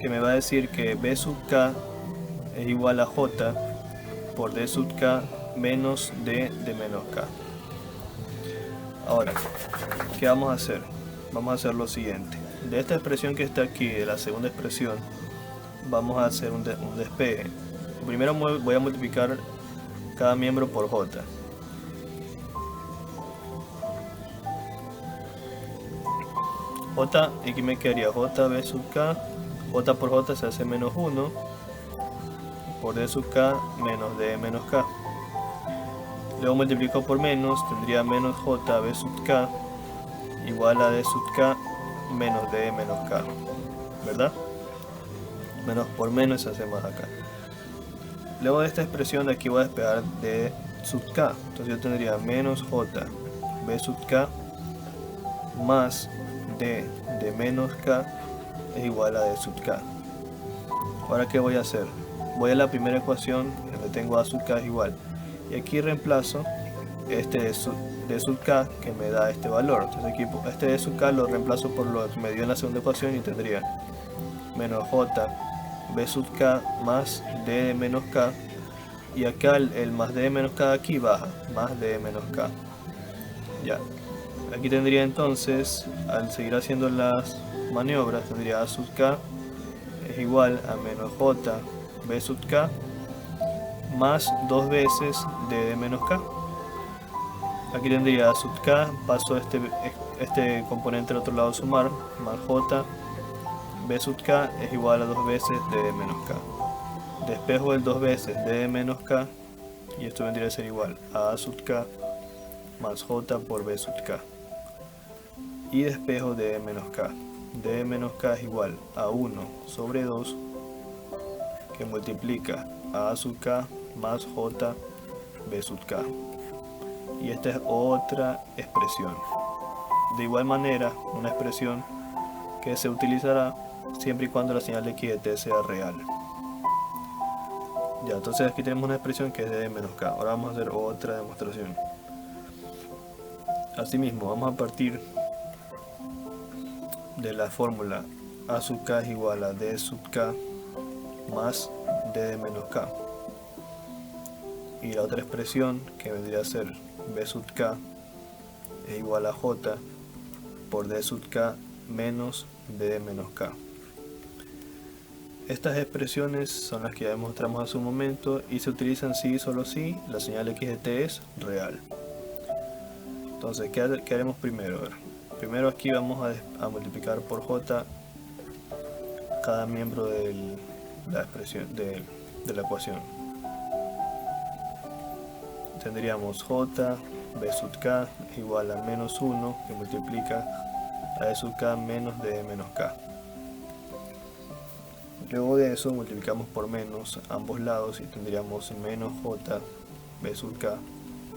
que me va a decir que B sub k es igual a J por D sub k menos D de menos k. Ahora, ¿qué vamos a hacer? Vamos a hacer lo siguiente. De esta expresión que está aquí, de la segunda expresión, vamos a hacer un despeje. Primero voy a multiplicar cada miembro por J. J, y aquí me quedaría JB sub k. J por J se hace menos 1 por D sub k menos D menos k. Luego multiplico por menos, tendría menos JB sub k igual a D sub k menos D menos k, ¿verdad? Menos por menos se hace más acá. Luego de esta expresión de aquí voy a despejar D sub k. Entonces yo tendría menos JB sub k más D de menos k es igual a D sub k. Ahora, ¿qué voy a hacer? Voy a la primera ecuación donde tengo A sub k es igual. Y aquí reemplazo este D sub k que me da este valor. Entonces aquí este D sub k lo reemplazo por lo que me dio en la segunda ecuación y tendría menos J B sub k más D de menos k. Y acá el más D de menos k de aquí baja, más D de menos k. Ya. Aquí tendría entonces, al seguir haciendo las maniobras, tendría A sub k es igual a menos J B sub k más dos veces D de menos k. Aquí tendría A sub k, paso este componente al otro lado a sumar, más J B sub k es igual a dos veces D de menos k. Despejo el dos veces D de menos k y esto vendría a ser igual a A sub k más J por B sub k. Y despejo D de menos k. D de menos k es igual a 1 sobre 2 que multiplica a A sub k más J B sub k. Y esta es otra expresión. De igual manera, una expresión que se utilizará siempre y cuando la señal de x de t sea real. Ya, entonces aquí tenemos una expresión que es d menos k. Ahora vamos a hacer otra demostración. Asimismo, vamos a partir de la fórmula A sub k es igual a d sub k más d de menos k. Y la otra expresión, que vendría a ser b sub k es igual a j por d sub k menos d de menos k. Estas expresiones son las que ya demostramos hace un momento y se utilizan si y solo si la señal x de t es real. Entonces, ¿qué haremos primero? Primero aquí vamos a multiplicar por j cada miembro de la expresión de la ecuación. Tendríamos j b sub k es igual a menos 1 que multiplica a d sub k menos d de menos k. Luego de eso multiplicamos por menos ambos lados y tendríamos menos j b sub k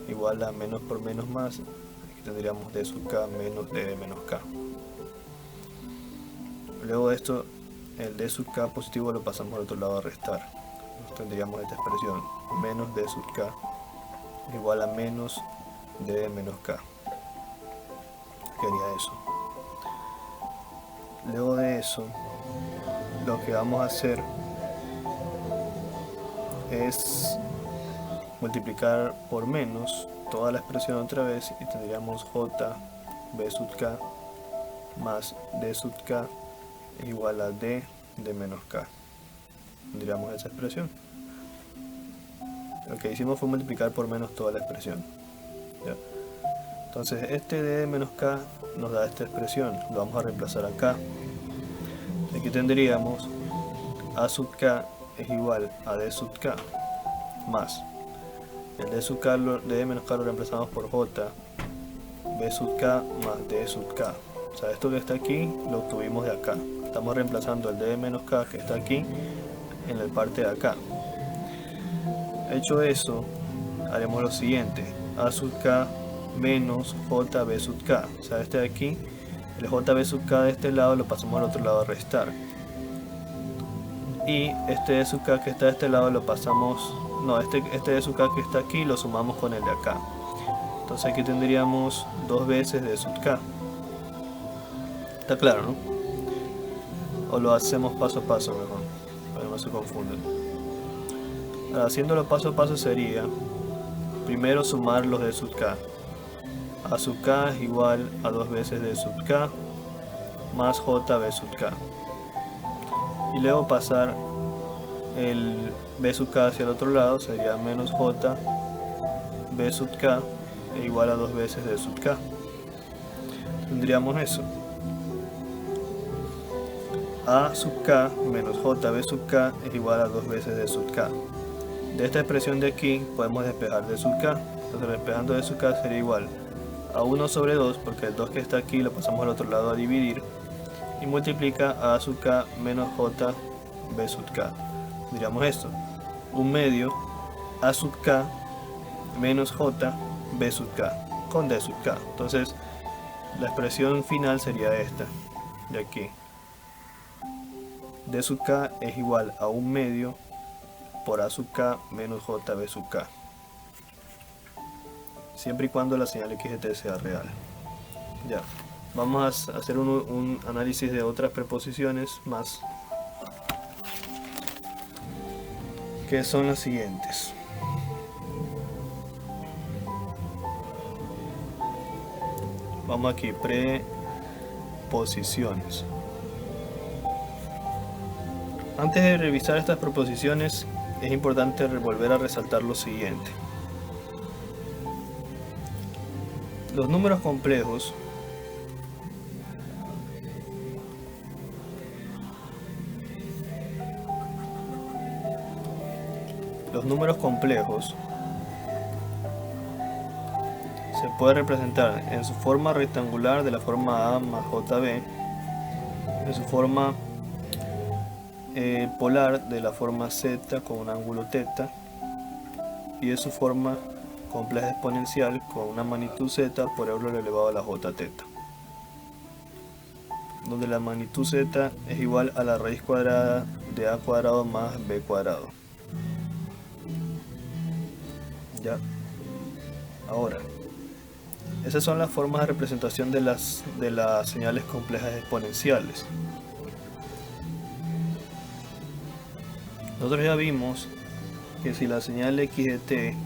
igual a menos por menos más. Aquí tendríamos d sub k menos d de menos k. Luego de esto, el d sub k positivo lo pasamos al otro lado a restar. Tendríamos esta expresión, menos d sub k igual a menos d de menos k. Quería eso. Luego de eso, lo que vamos a hacer es multiplicar por menos toda la expresión otra vez y tendríamos j b sub k más d sub k es igual a d menos k. Tendríamos esa expresión. Lo que hicimos fue multiplicar por menos toda la expresión. ¿Ya? Entonces este d menos k nos da esta expresión, lo vamos a reemplazar acá. Aquí tendríamos a sub k es igual a d sub k más el d sub k, d menos k lo reemplazamos por j b sub k más d sub k. O sea, esto que está aquí lo obtuvimos de acá. Estamos reemplazando el d menos k que está aquí en la parte de acá. Hecho eso, haremos lo siguiente: a sub k menos jb sub k. O sea, este de aquí, el jb sub k de este lado lo pasamos al otro lado a restar. Y este d sub k que está de este lado lo pasamos, no, este d sub k que está aquí lo sumamos con el de acá. Entonces aquí tendríamos 2 veces d sub k. Está claro, ¿no? O lo hacemos paso a paso mejor, para que no se confundan. Ahora, haciéndolo paso a paso sería primero sumar los d sub k. A sub k es igual a 2 veces d sub k más jb sub k. Y luego pasar el b sub k hacia el otro lado, sería menos j b sub k es igual a 2 veces d sub k. Tendríamos eso: a sub k menos jb sub k es igual a 2 veces d sub k. De esta expresión de aquí podemos despejar d sub k. Entonces despejando d sub k sería igual a 1 sobre 2, porque el 2 que está aquí lo pasamos al otro lado a dividir, y multiplica a sub k menos j b sub k. Diríamos esto: 1 medio a sub k menos j b sub k con d sub k. Entonces la expresión final sería esta de aquí: d sub k es igual a 1 medio por a sub k menos jb sub k, siempre y cuando la señal x de t sea real. Ya, vamos a hacer un análisis de otras preposiciones más, que son las siguientes. Vamos aquí, preposiciones. Antes de revisar estas preposiciones es importante volver a resaltar lo siguiente: los números complejos se puede representar en su forma rectangular de la forma a más jb, en su forma polar de la forma z con un ángulo θ, y de su forma compleja exponencial con una magnitud z por euler elevado a la j θ, donde la magnitud z es igual a la raíz cuadrada de a cuadrado más b cuadrado. Ya. Ahora, esas son las formas de representación de las señales complejas exponenciales. Nosotros ya vimos que si la señal x de t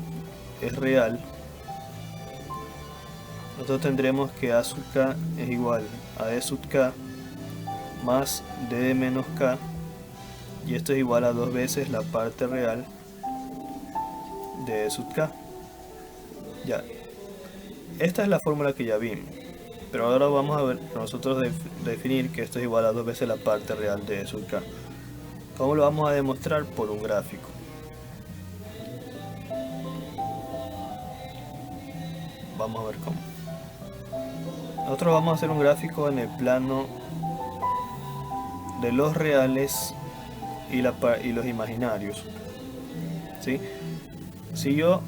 es real, nosotros tendremos que a sub k es igual a d sub k más d menos k, y esto es igual a 2 veces la parte real de d sub k. Ya, esta es la fórmula que ya vimos, pero ahora vamos a ver nosotros definir que esto es igual a 2 veces la parte real de d sub k. ¿Cómo lo vamos a demostrar? Por un gráfico. Vamos a ver cómo. Nosotros vamos a hacer un gráfico en el plano de los reales y los imaginarios, ¿sí? Si yo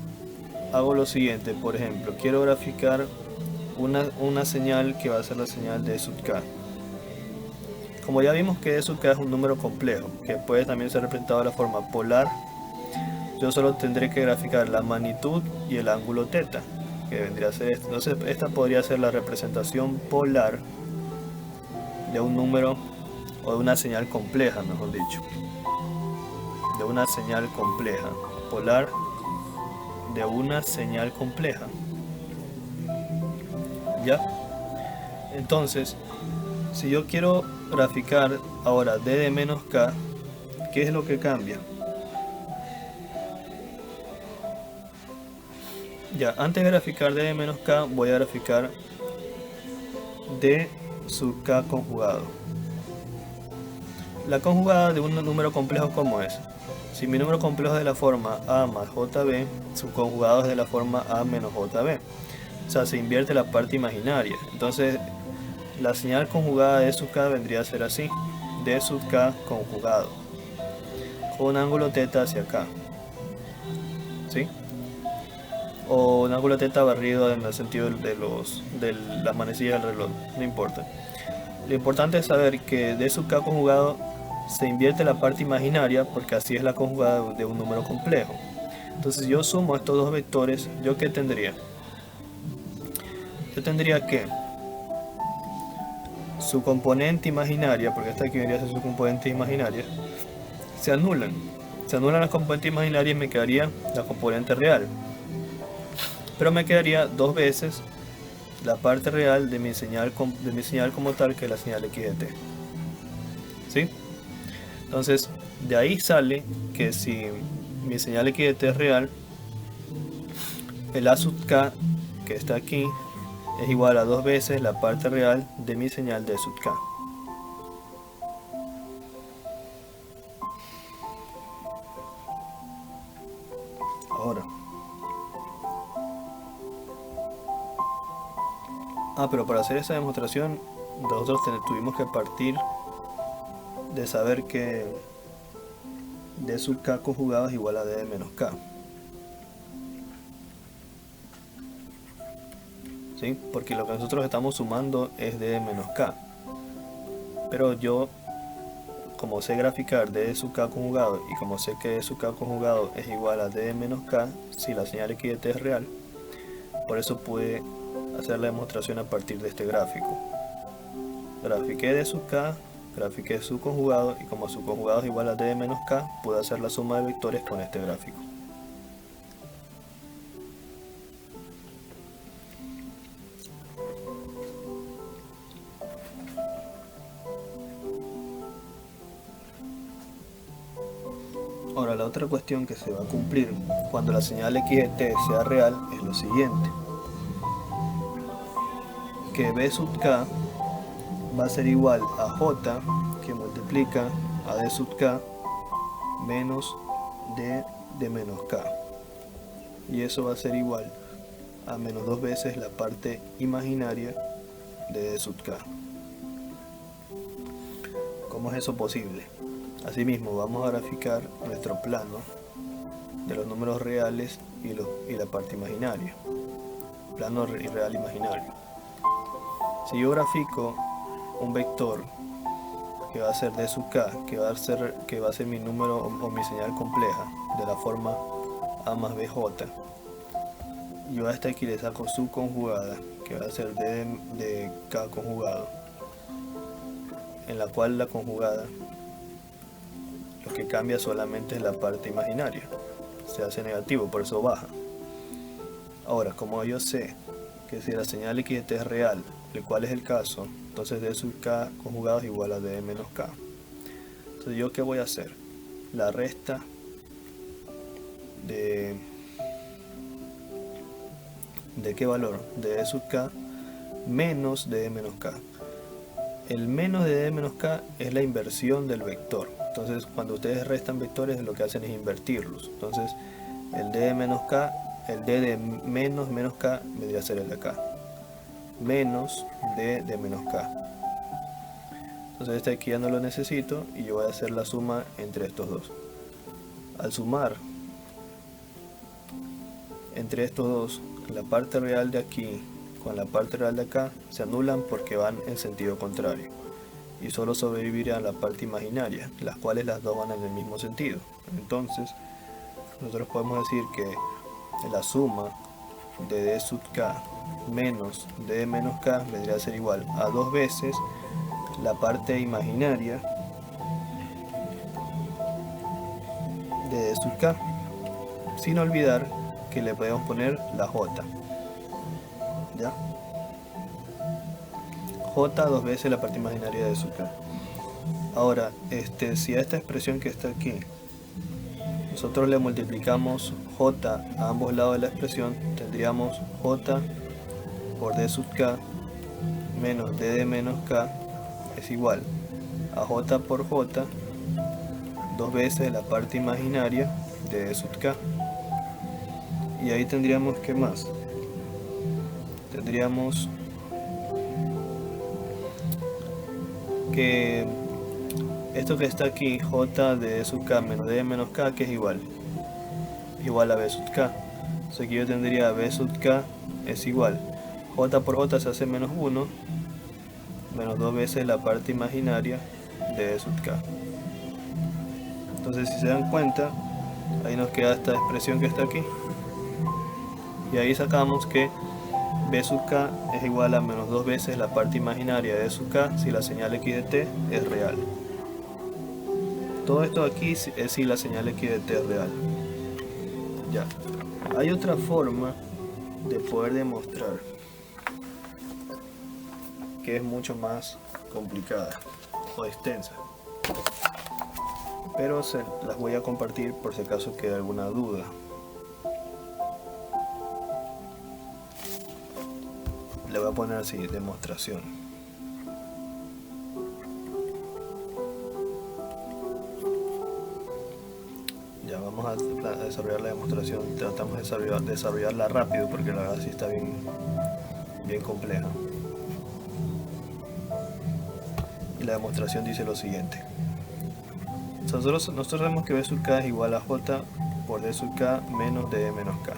hago lo siguiente, por ejemplo, quiero graficar una señal que va a ser la señal de sub k. Como ya vimos que d sub k es un número complejo, que puede también ser representado de la forma polar, yo solo tendré que graficar la magnitud y el ángulo θ, que vendría a ser esto. Entonces esta podría ser la representación polar de un número, o de una señal compleja, mejor dicho, de una señal compleja polar de una señal compleja. ¿Ya? Entonces, si yo quiero graficar ahora d de menos k, ¿qué es lo que cambia? Ya, antes de graficar d de menos k, voy a graficar d sub k conjugado. La conjugada de un número complejo, ¿cómo es? Si mi número complejo es de la forma a más jb, su conjugado es de la forma a menos jb. O sea, se invierte la parte imaginaria. Entonces, la señal conjugada de sub k vendría a ser así: d sub k conjugado, con un ángulo θ hacia acá, ¿sí? O un ángulo θ barrido en el sentido de la manecilla del reloj, no importa. Lo importante es saber que d sub k conjugado se invierte la parte imaginaria, porque así es la conjugada de un número complejo. Entonces, yo sumo estos dos vectores, ¿yo qué tendría? Yo tendría que su componente imaginaria, porque esta aquí vendría a ser su componente imaginaria, se anulan. Se anulan las componentes imaginarias y me quedaría la componente real. Pero me quedaría dos veces la parte real de mi señal como tal, que es la señal x de t. ¿Sí? Entonces, de ahí sale que si mi señal x de t es real, el a sub k que está aquí es igual a dos veces la parte real de mi señal d sub k. Ahora. Pero para hacer esa demostración, nosotros tuvimos que partir de saber que d sub k conjugado es igual a d de menos k. ¿Sí? Porque lo que nosotros estamos sumando es d de menos k. Pero yo, como sé graficar d sub k conjugado y como sé que d sub k conjugado es igual a d de menos k si la señal x de t es real, por eso pude hacer la demostración a partir de este gráfico. Grafiqué d sub k, grafiqué su conjugado, y como su conjugado es igual a d de menos k, pude hacer la suma de vectores con este gráfico. Ahora, la otra cuestión que se va a cumplir cuando la señal x de t sea real es lo siguiente: que b sub k va a ser igual a j, que multiplica a d sub k menos d de menos k, y eso va a ser igual a menos dos veces la parte imaginaria de d sub k. ¿Cómo es eso posible? Asimismo, vamos a graficar nuestro plano de los números reales y la parte imaginaria. Plano real imaginario. Si yo grafico un vector que va a ser d sub k, que va a ser mi número o mi señal compleja de la forma a más bj, yo a esta aquí le saco su conjugada, que va a ser d de k conjugado, en la cual la conjugada lo que cambia solamente es la parte imaginaria, se hace negativo, por eso baja. Ahora, como yo sé que si la señal x de t es real, el cual es el caso, entonces d sub k conjugado es igual a d menos k. Entonces, ¿yo qué voy a hacer? La resta de qué valor, de d sub k menos de d menos k. El menos de d menos k es la inversión del vector. Entonces, cuando ustedes restan vectores, lo que hacen es invertirlos. Entonces, el d de menos k, el d de menos k vendría a ser el de acá, menos d de menos k. Entonces, este aquí ya no lo necesito y yo voy a hacer la suma entre estos dos. Al sumar entre estos dos, la parte real de aquí con la parte real de acá se anulan porque van en sentido contrario, y solo sobrevivirá la parte imaginaria, las cuales las dos van en el mismo sentido. Entonces, nosotros podemos decir que la suma de d sub k menos d de menos k vendría a ser igual a dos veces la parte imaginaria de d sub k, sin olvidar que le podemos poner la j. ¿Ya? J dos veces la parte imaginaria de sub k. Ahora, si a esta expresión que está aquí nosotros le multiplicamos j a ambos lados de la expresión, tendríamos j por d sub k menos d de menos k es igual a j por j dos veces la parte imaginaria de d sub k. Y ahí tendríamos, ¿qué más? Tendríamos que esto que está aquí, j de d sub k menos d de menos k, que es igual a b sub k. O sea que yo tendría b sub k es igual, j por j se hace menos 1, menos 2 veces la parte imaginaria de d sub k. Entonces, si se dan cuenta, ahí nos queda esta expresión que está aquí. Y ahí sacamos que b sub k es igual a menos 2 veces la parte imaginaria de d sub k si la señal x de t es real. Todo esto aquí es si la señal x de t es real. Ya. Hay otra forma de poder demostrar que es mucho más complicada o extensa, pero las voy a compartir por si acaso queda alguna duda. Le voy a poner así, demostración. Ya vamos a desarrollar la demostración. Tratamos de desarrollarla rápido porque la verdad sí está bien compleja. Y la demostración dice lo siguiente. Nosotros sabemos que b sub k es igual a j por d sub k menos d de menos k.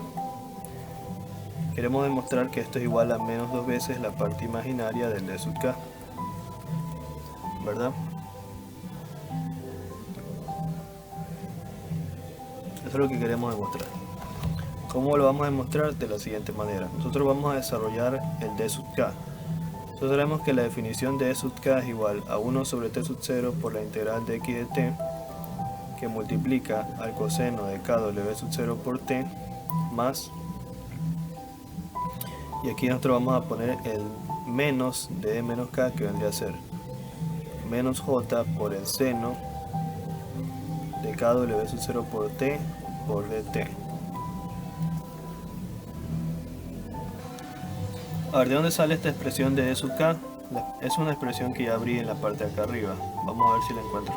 Queremos demostrar que esto es igual a menos 2 veces la parte imaginaria del d sub k, ¿verdad? Eso es lo que queremos demostrar. ¿Cómo lo vamos a demostrar? De la siguiente manera. Nosotros vamos a desarrollar el d sub k. Nosotros sabemos que la definición de d sub k es igual a 1 sobre t sub 0 por la integral de x de t, que multiplica al coseno de kw sub 0 por t más, y aquí nosotros vamos a poner el menos de menos k, que vendría a ser menos j por el seno de kw sub 0 por t por dt. A ver, ¿de dónde sale esta expresión de d sub k? Es una expresión que ya abrí en la parte de acá arriba. Vamos a ver si la encuentro.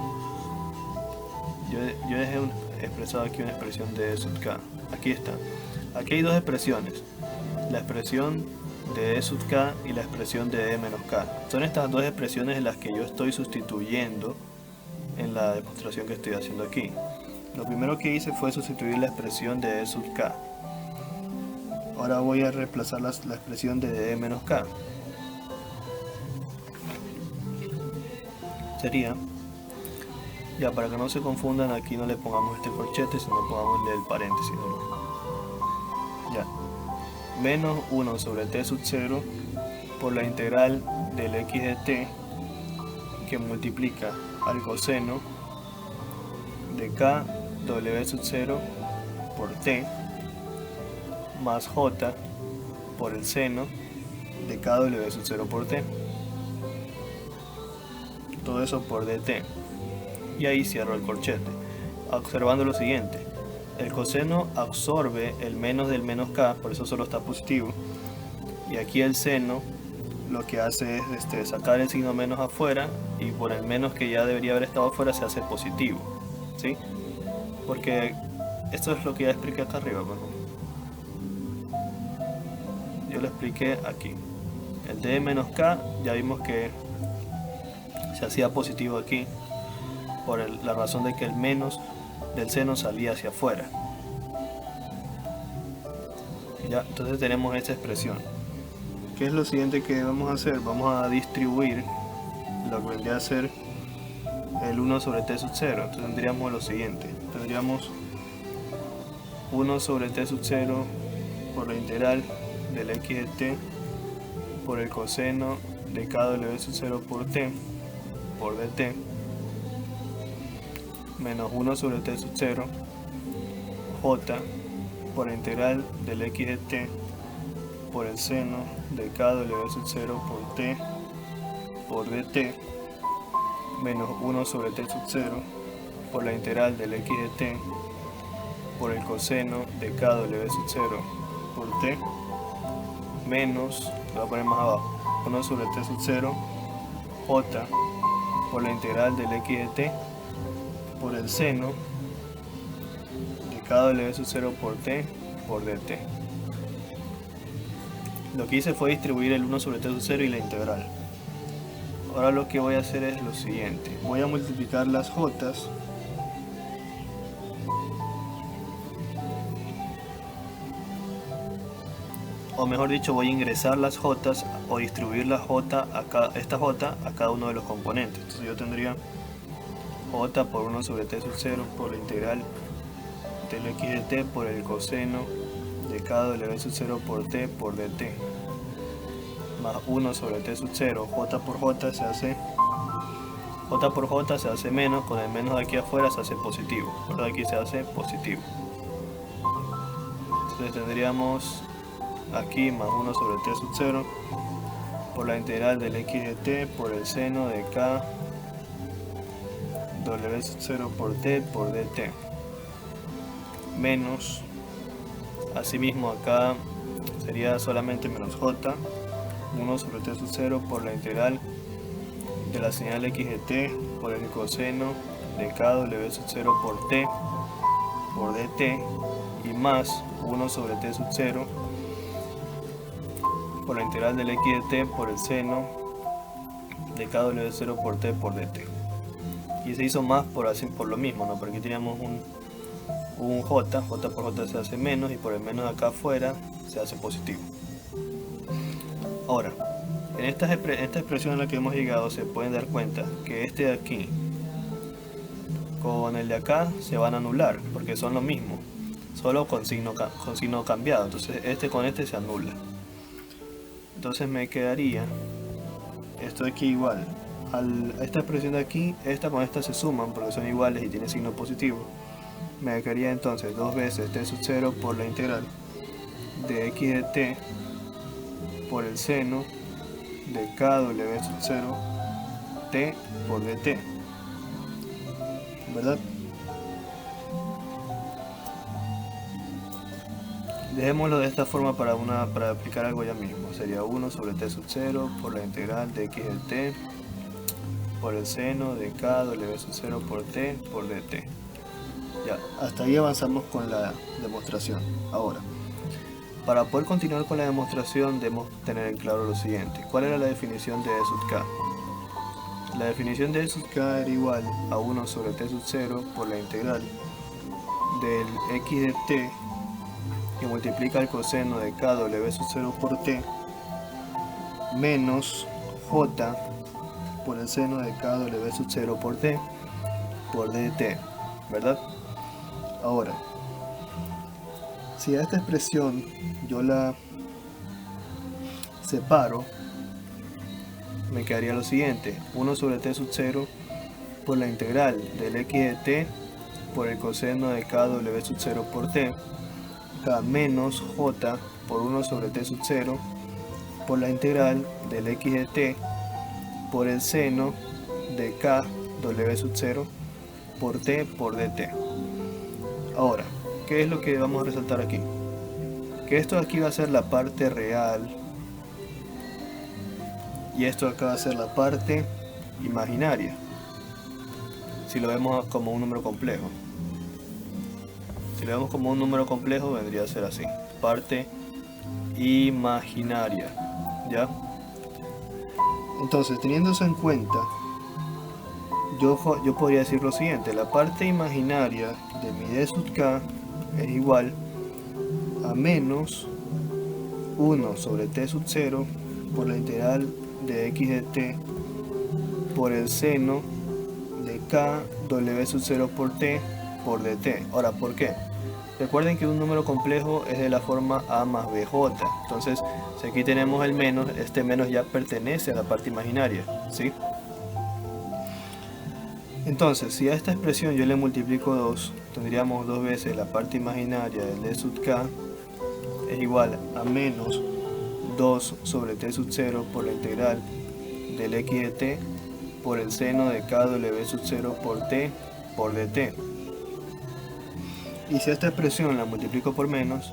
Yo dejé expresado aquí una expresión de d sub k. Aquí está. Aquí hay dos expresiones. La expresión de d sub k y la expresión de d menos k. Son estas dos expresiones en las que yo estoy sustituyendo en la demostración que estoy haciendo aquí. Lo primero que hice fue sustituir la expresión de d sub k. Ahora voy a reemplazar la expresión de d menos k. Sería, ya para que no se confundan, aquí no le pongamos este corchete, sino pongámosle el paréntesis. Ya. Menos 1 sobre t sub 0 por la integral del x de t, que multiplica al coseno de kw sub 0 por t más j por el seno de kw sub 0 por t. Todo eso por dt. Y ahí cierro el corchete, observando lo siguiente. El coseno absorbe el menos del menos k, por eso solo está positivo. Y aquí el seno lo que hace es sacar el signo menos afuera, y por el menos que ya debería haber estado afuera se hace positivo, ¿sí? Porque esto es lo que ya expliqué acá arriba, ¿no? Yo lo expliqué aquí. El d menos k ya vimos que se hacía positivo aquí por la razón de que el menos del seno salía hacia afuera. Ya, entonces tenemos esta expresión. ¿Qué es lo siguiente que vamos a hacer? Vamos a distribuir lo que vendría a ser el 1 sobre t sub 0. Entonces tendríamos lo siguiente. Tendríamos 1 sobre t sub 0 por la integral del x de t por el coseno de kw sub 0 por t por dt menos 1 sobre t sub 0 j por la integral del x de t por el seno de k w sub 0 por t por dt menos 1 sobre t sub 0 por la integral del x de t por el coseno de k w sub 0 por t menos, lo voy a poner más abajo, 1 sobre t sub 0 j por la integral del x de t por el seno de k w sub 0 por t por dt. Lo que hice fue distribuir el 1 sobre t sub 0 y la integral. Ahora lo que voy a hacer es lo siguiente. Voy a multiplicar las jotas o mejor dicho, voy a ingresar las jotas o distribuir la j esta j a cada uno de los componentes. Entonces yo tendría j por 1 sobre t sub 0 por la integral del x de t por el coseno de k w sub 0 por t por dt más 1 sobre t sub 0, j por j se hace menos, con el menos de aquí afuera se hace positivo, por aquí se hace positivo. Entonces tendríamos aquí más 1 sobre t sub 0 por la integral del x de t por el seno de k w sub 0 por t por dt menos, asimismo acá sería solamente menos j 1 sobre t sub 0 por la integral de la señal x de t por el coseno de k w sub 0 por t por dt y más 1 sobre t sub 0 por la integral del x de t por el seno de k w 0 por t por dt. Y se hizo más por lo mismo, ¿no? Porque aquí teníamos un j por j se hace menos y por el menos de acá afuera se hace positivo. Ahora, en esta expresión a la que hemos llegado se pueden dar cuenta que este de aquí con el de acá se van a anular porque son lo mismo, solo con signo cambiado. Entonces este con este se anula. Entonces me quedaría esto de aquí igual. Esta expresión de aquí, esta con esta se suman porque son iguales y tienen signo positivo. Me quedaría entonces 2 veces t sub 0 por la integral de x de t por el seno de k w sub 0 t por dt, ¿verdad? Dejémoslo de esta forma para aplicar algo ya mismo. Sería 1 sobre t sub 0 por la integral de x de t por el seno de k w sub 0 por t por dt. Ya, hasta ahí avanzamos con la demostración. Ahora, para poder continuar con la demostración debemos tener en claro lo siguiente. ¿Cuál era la definición de E sub k? La definición de E sub k era igual a 1 sobre t sub 0 por la integral del x de t que multiplica el coseno de k w sub 0 por t menos j por el seno de k w sub 0 por t por dt, ¿verdad? Ahora, si a esta expresión yo la separo, me quedaría lo siguiente: 1 sobre t sub 0 por la integral del x de t por el coseno de k w sub 0 por t menos j por 1 sobre t sub 0 por la integral del x de t por el seno de k w sub 0 por t por dt. Ahora, ¿qué es lo que vamos a resaltar aquí? Que esto de aquí va a ser la parte real y esto de acá va a ser la parte imaginaria, si lo vemos como un número complejo. Si lo vemos como un número complejo vendría a ser así: parte imaginaria, ¿ya? Entonces, teniendo eso en cuenta, yo podría decir lo siguiente: la parte imaginaria de mi d sub k es igual a menos 1 sobre t sub 0 por la integral de x de t por el seno de k w sub 0 por t por dt. Ahora, ¿por qué? Recuerden que un número complejo es de la forma a más bj. Entonces, si aquí tenemos el menos, este menos ya pertenece a la parte imaginaria, ¿sí? Entonces, si a esta expresión yo le multiplico 2, tendríamos dos veces la parte imaginaria del d sub k es igual a menos 2 sobre t sub 0 por la integral del x de t por el seno de k w sub 0 por t por dt. Y si esta expresión la multiplico por menos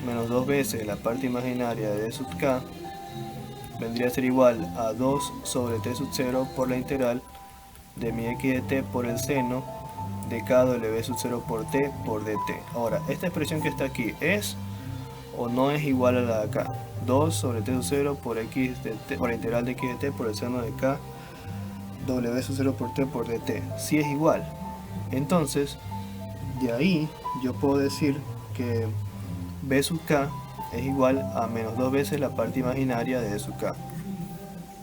2 veces la parte imaginaria de d sub k vendría a ser igual a 2 sobre t sub 0 por la integral de mi x de t por el seno de k w sub 0 por t por dt. Ahora, esta expresión que está aquí es o no es igual a la de acá. 2 sobre t sub 0 por x de t, por la integral de x de t por el seno de k w sub 0 por t por dt. Si es igual. Entonces, de ahí yo puedo decir que b sub k es igual a menos 2 veces la parte imaginaria de d sub k.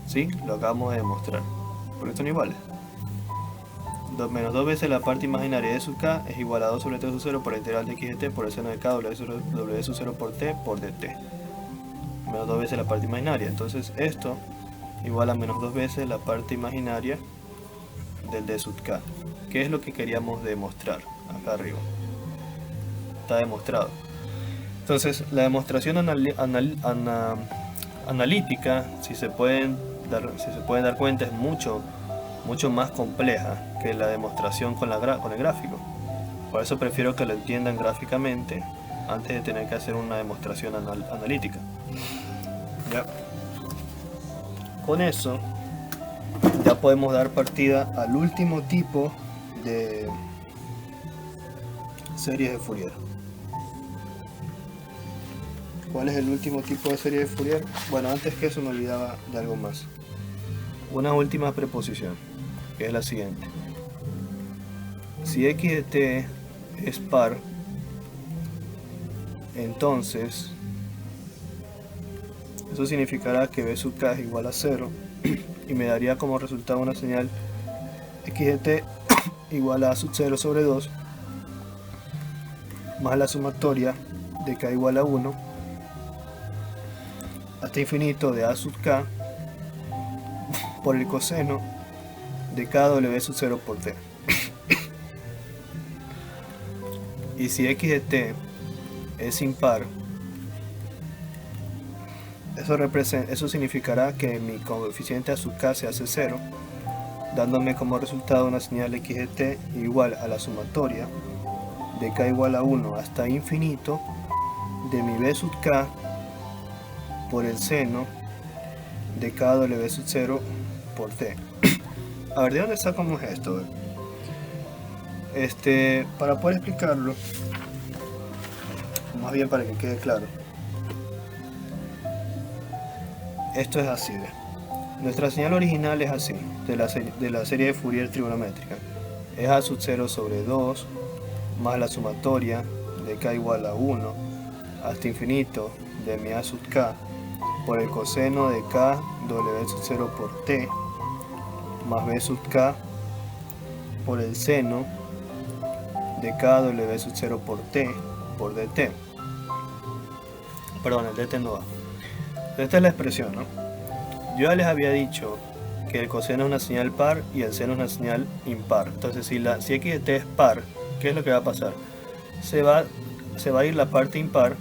¿Sí? Lo acabamos de demostrar. Porque son iguales. Menos 2 veces la parte imaginaria de sub k es igual a 2 sobre t sub 0 por la integral de x de t por el seno de k w sub 0 por t por dt. Menos 2 veces la parte imaginaria. Entonces esto igual a menos 2 veces la parte imaginaria del d sub k. ¿Qué es lo que queríamos demostrar? Acá arriba. Está demostrado. Entonces la demostración analítica, si se pueden dar cuenta, es mucho más compleja que la demostración con el gráfico. Por eso prefiero que lo entiendan gráficamente antes de tener que hacer una demostración analítica. ¿Ya? Con eso ya podemos dar partida al último tipo de series de Fourier. ¿Cuál es el último tipo de serie de Fourier? Bueno, antes que eso me olvidaba de algo más. Una última preposición, que es la siguiente. Si x de t es par, entonces eso significará que b sub k es igual a 0 y me daría como resultado una señal x de t igual a a sub 0 sobre 2 más la sumatoria de k igual a 1 hasta infinito de a sub k por el coseno de k w sub 0 por t. Y si x de t es impar, eso significará que mi coeficiente a sub k se hace 0, dándome como resultado una señal x de t igual a la sumatoria de k igual a 1 hasta infinito de mi b sub k por el seno de k w sub 0 por t. A ver, ¿de dónde sacamos esto? Para poder explicarlo, más bien para que quede claro, esto es así, ¿ve? Nuestra señal original es así, de la serie de Fourier trigonométrica. Es a sub 0 sobre 2 más la sumatoria de k igual a 1 hasta infinito de mi a sub k por el coseno de k w sub 0 por t más b sub k por el seno de k w sub 0 por t por dt. Perdón, el dt no va. Esta es la expresión, ¿no? Yo ya les había dicho que el coseno es una señal par y el seno es una señal impar. Entonces si x de t es par, ¿qué es lo que va a pasar? Se va a ir la parte impar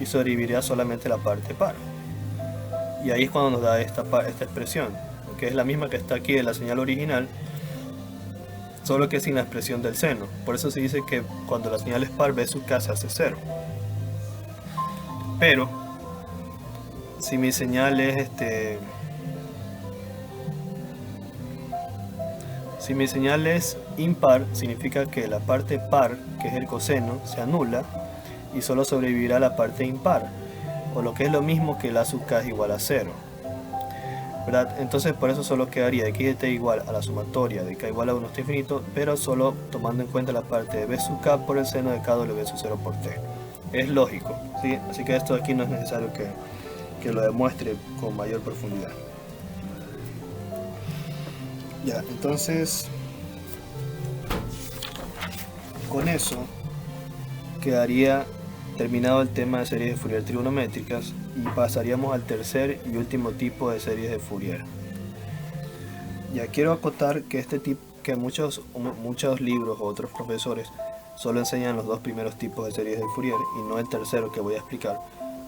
y sobrevivirá solamente la parte par. Y ahí es cuando nos da esta expresión, que es la misma que está aquí de la señal original, solo que sin la expresión del seno. Por eso se dice que cuando la señal es par, b sub k se hace 0. Pero si mi señal es si mi señal es impar, significa que la parte par, que es el coseno, se anula y solo sobrevivirá la parte impar, o lo que es lo mismo que la sub k es igual a 0. ¿Verdad? Entonces por eso solo quedaría x de t igual a la sumatoria de k igual a 1 hasta infinito, pero solo tomando en cuenta la parte de b sub k por el seno de k w sub 0 por t. Es lógico, ¿sí? Así que esto aquí no es necesario que lo demuestre con mayor profundidad. Ya, entonces con eso quedaría terminado el tema de series de Fourier trigonométricas y pasaríamos al tercer y último tipo de series de Fourier. Ya quiero acotar que muchos libros o otros profesores solo enseñan los dos primeros tipos de series de Fourier y no el tercero que voy a explicar,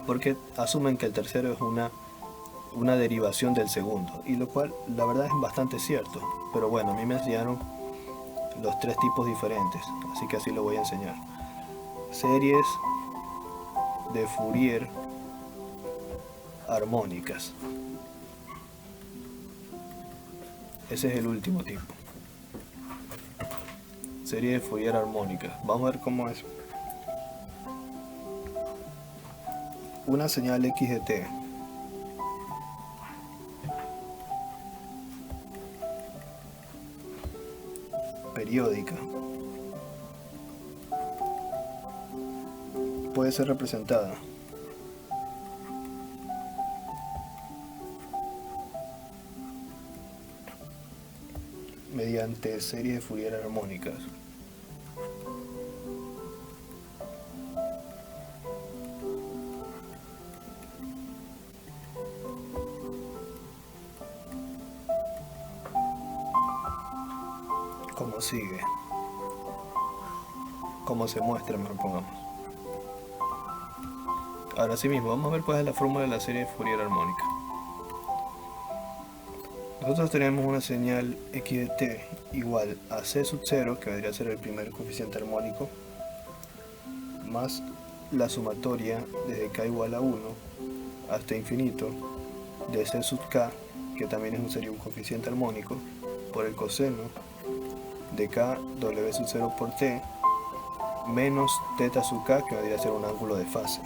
porque asumen que el tercero es una derivación del segundo, y lo cual la verdad es bastante cierto, pero bueno, a mí me enseñaron los tres tipos diferentes, así que así lo voy a enseñar. Series de Fourier armónicas. Ese es el último tipo. Serie de Fourier armónica. Vamos a ver cómo es. Una señal x de t periódica puede ser representada mediante series de Fourier armónicas. Como sigue, como se muestra, mejor pongamos. Ahora sí mismo, vamos a ver cuál es la fórmula de la serie de Fourier armónica. Nosotros tenemos una señal x de t igual a c sub 0, que vendría a ser el primer coeficiente armónico, más la sumatoria desde k igual a 1 hasta infinito de c sub k, que también sería un coeficiente armónico, por el coseno de k w sub 0 por t menos teta sub k, que vendría a ser un ángulo de fase.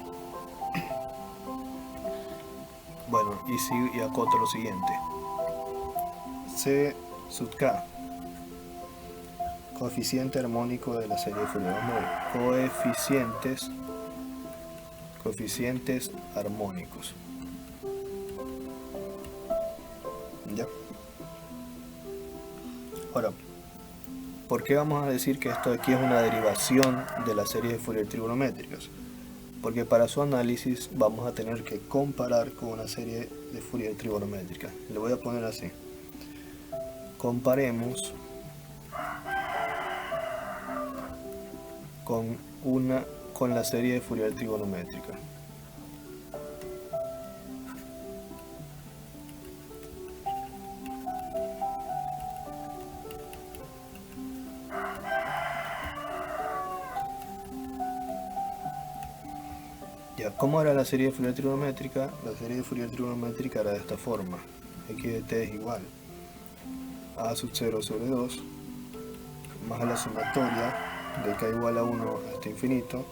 Bueno, y acoto lo siguiente. C sub k, coeficiente armónico de la serie de Fourier. Vamos a ver, coeficientes armónicos. Ya. Ahora, ¿por qué vamos a decir que esto aquí es una derivación de la serie de Fourier trigonométricas? Porque para su análisis vamos a tener que comparar con una serie de Fourier trigonométrica. Le voy a poner así. Comparemos con la serie de Fourier trigonométrica. Ya, ¿cómo era la serie de Fourier trigonométrica? La serie de Fourier trigonométrica era de esta forma. X de t es igual a sub 0 sobre 2 más la sumatoria de k igual a 1 hasta infinito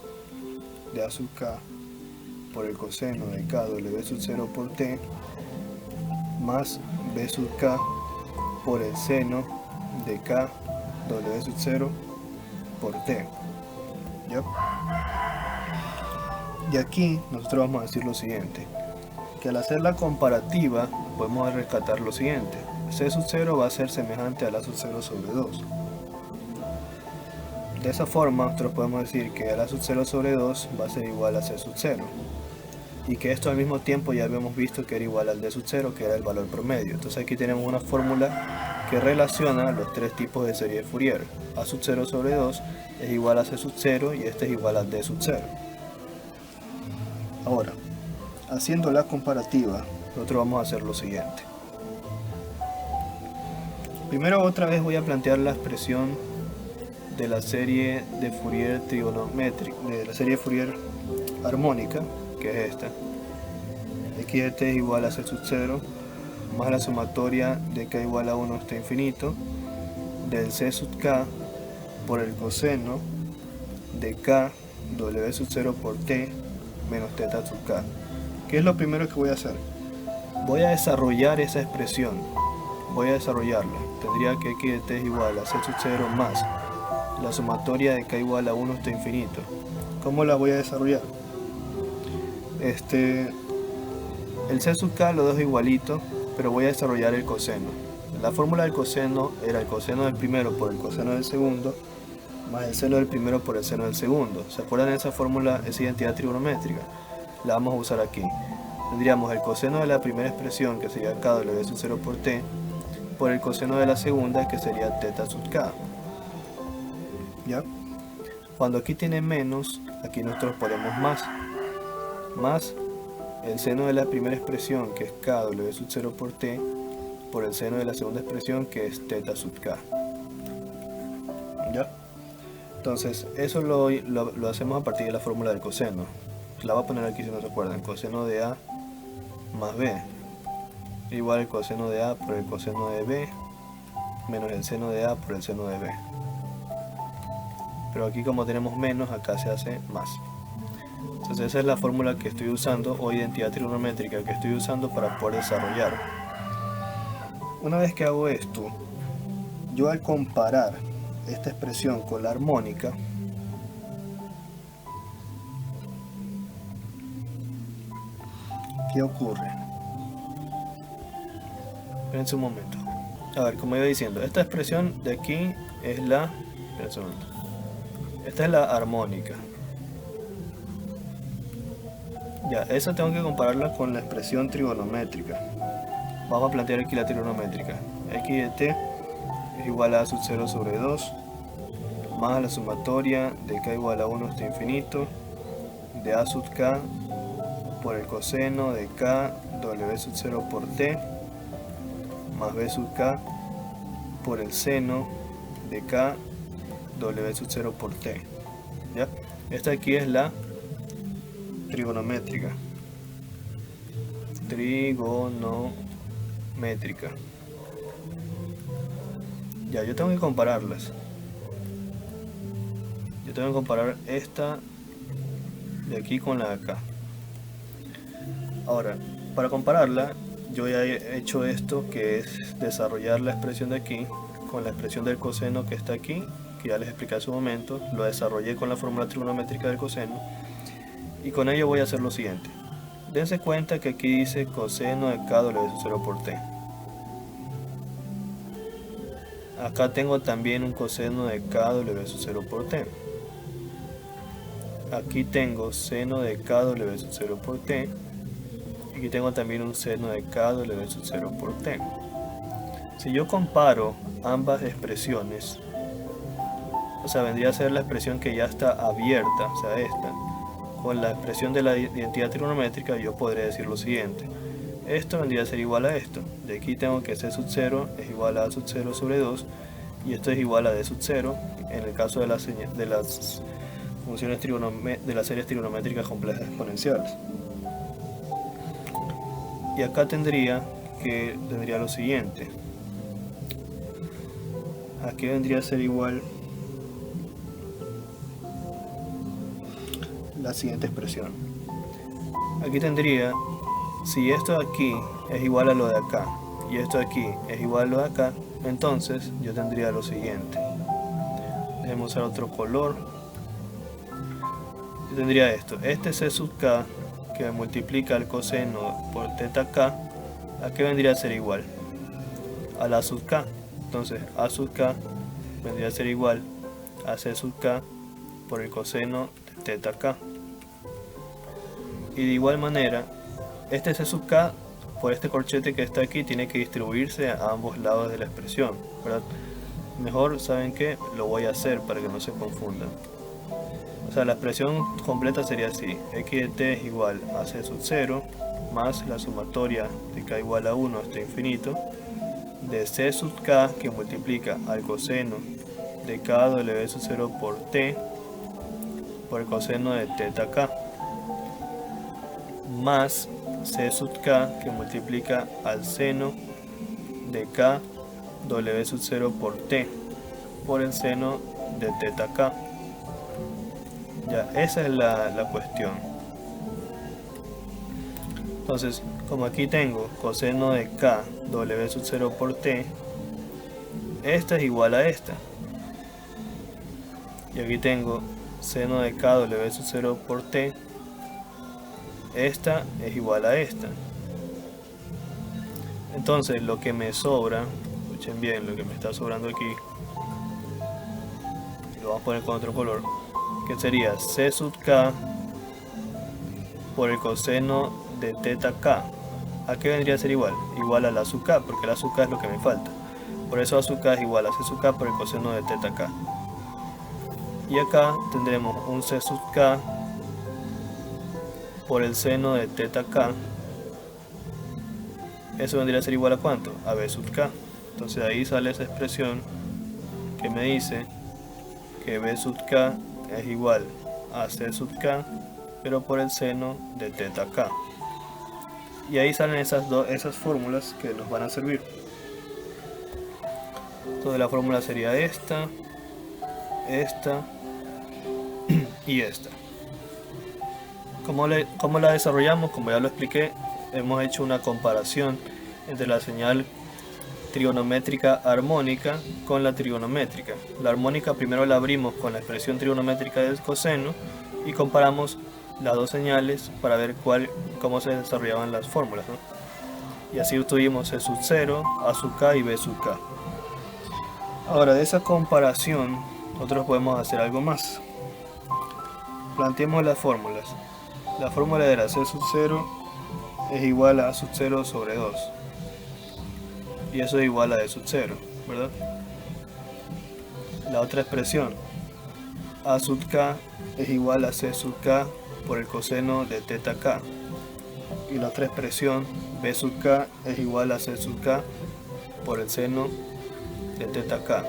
de a sub k por el coseno de k w sub 0 por t más b sub k por el seno de k w sub 0 por t. ¿Ya? Y aquí nosotros vamos a decir lo siguiente, que al hacer la comparativa podemos rescatar lo siguiente. C sub 0 va a ser semejante a la sub 0 sobre 2. De esa forma nosotros podemos decir que a la sub 0 sobre 2 va a ser igual a C sub 0. Y que esto al mismo tiempo ya habíamos visto que era igual al D sub 0, que era el valor promedio. Entonces aquí tenemos una fórmula que relaciona los tres tipos de serie de Fourier. A sub 0 sobre 2 es igual a C sub 0 y este es igual a D sub 0. Ahora, haciendo la comparativa, nosotros vamos a hacer lo siguiente. Primero otra vez voy a plantear la expresión de la serie de Fourier trigonométrica, de la serie de Fourier armónica, que es esta. X de t es igual a c sub 0 más la sumatoria de k igual a 1 hasta infinito del c sub k por el coseno de k w sub 0 por t menos teta sub k. ¿Qué es lo primero que voy a hacer? Voy a desarrollar esa expresión. Voy a desarrollarla. Tendría que x de t es igual a c sub 0 más la sumatoria de k igual a 1 hasta infinito. ¿Cómo la voy a desarrollar? El c sub k lo dejo igualito, pero voy a desarrollar el coseno. La fórmula del coseno era el coseno del primero por el coseno del segundo más el seno del primero por el seno del segundo. ¿Se acuerdan de esa fórmula, esa identidad trigonométrica? La vamos a usar aquí. Tendríamos el coseno de la primera expresión, que sería k w sub 0 por t, por el coseno de la segunda, que sería teta sub k. ¿Ya? Cuando aquí tiene menos, aquí nosotros ponemos más el seno de la primera expresión, que es kw sub 0 por t, por el seno de la segunda expresión, que es teta sub k. ¿Ya? Entonces, eso lo hacemos a partir de la fórmula del coseno. La voy a poner aquí si no recuerdan. Coseno de A más B igual el coseno de A por el coseno de B menos el seno de A por el seno de B. Pero aquí, como tenemos menos, acá se hace más. Entonces esa es la fórmula que estoy usando, o identidad trigonométrica que estoy usando para poder desarrollar. Una vez que hago esto, yo al comparar esta expresión con la armónica, ¿qué ocurre? Espérense un momento. A ver, como iba diciendo, esta expresión de aquí es la... Espérense un momento. Esta es la armónica. Ya, esa tengo que compararla con la expresión trigonométrica. Vamos a plantear aquí la trigonométrica. X de t es igual a sub 0 sobre 2 más la sumatoria de k igual a 1 hasta infinito de a sub k por el coseno de k w sub 0 por t más b sub k por el seno de k w sub 0 por t. ¿Ya? Esta aquí es la trigonométrica. Ya, yo tengo que compararlas. Yo tengo que comparar esta de aquí con la de acá. Ahora, para compararla, yo ya he hecho esto, que es desarrollar la expresión de aquí con la expresión del coseno que está aquí, que ya les expliqué hace un momento. Lo desarrollé con la fórmula trigonométrica del coseno. Y con ello voy a hacer lo siguiente. Dense cuenta que aquí dice coseno de k w sub 0 por t. Acá tengo también un coseno de k w sub 0 por t. Aquí tengo seno de k w sub 0 por t. Y aquí tengo también un seno de k w sub 0 por t. Si yo comparo ambas expresiones, o sea, vendría a ser la expresión que ya está abierta, o sea, esta, con la expresión de la identidad trigonométrica, yo podría decir lo siguiente. Esto vendría a ser igual a esto. De aquí tengo que c sub 0 es igual a a sub 0 sobre 2, y esto es igual a d sub 0 en el caso de las funciones de las series trigonométricas complejas exponenciales. Y acá tendría lo siguiente. Aquí vendría a ser igual la siguiente expresión. Aquí tendría, si esto de aquí es igual a lo de acá y esto de aquí es igual a lo de acá, entonces yo tendría lo siguiente. Déjeme usar otro color. Yo tendría esto. Este c sub k, que multiplica el coseno por teta k, ¿a qué vendría a ser igual? A la sub k. Entonces a sub k vendría a ser igual a c sub k por el coseno de teta k. Y de igual manera, este c sub k por este corchete que está aquí tiene que distribuirse a ambos lados de la expresión, ¿verdad? Mejor, ¿saben qué? Lo voy a hacer para que no se confundan. O sea, la expresión completa sería así: x de t es igual a c sub 0 más la sumatoria de k igual a 1 hasta infinito de c sub k, que multiplica al coseno de k w sub 0 por t por el coseno de teta k, más c sub k, que multiplica al seno de k w sub 0 por t por el seno de teta k. Ya, esa es la cuestión. Entonces, como aquí tengo coseno de k w sub 0 por t, esta es igual a esta. Y aquí tengo seno de k w sub 0 por t, esta es igual a esta. Entonces lo que me sobra, escuchen bien lo que me está sobrando aquí, lo vamos a poner con otro color, que sería c sub k por el coseno de teta k. ¿A qué vendría a ser igual? Igual a la sub k, porque la sub k es lo que me falta. Por eso a sub k es igual a c sub k por el coseno de teta k. Y acá tendremos un c sub k por el seno de teta k. Eso vendría a ser igual a ¿cuánto? A b sub k. Entonces ahí sale esa expresión que me dice que b sub k es igual a c sub k, pero por el seno de teta k. Y ahí salen esas fórmulas que nos van a servir. Entonces la fórmula sería esta y esta. ¿Cómo la desarrollamos? Como ya lo expliqué, hemos hecho una comparación entre la señal trigonométrica armónica con la trigonométrica. La armónica primero la abrimos con la expresión trigonométrica del coseno y comparamos las dos señales para ver cómo se desarrollaban las fórmulas, ¿no? Y así obtuvimos C sub 0, A sub k y B sub k. Ahora, de esa comparación nosotros podemos hacer algo más. Planteemos las fórmulas. La fórmula de la C sub 0 es igual a A sub 0 sobre 2. Y eso es igual a D sub 0, ¿verdad? La otra expresión, A sub k es igual a C sub k por el coseno de teta k. Y la otra expresión, B sub k es igual a C sub k por el seno de teta k.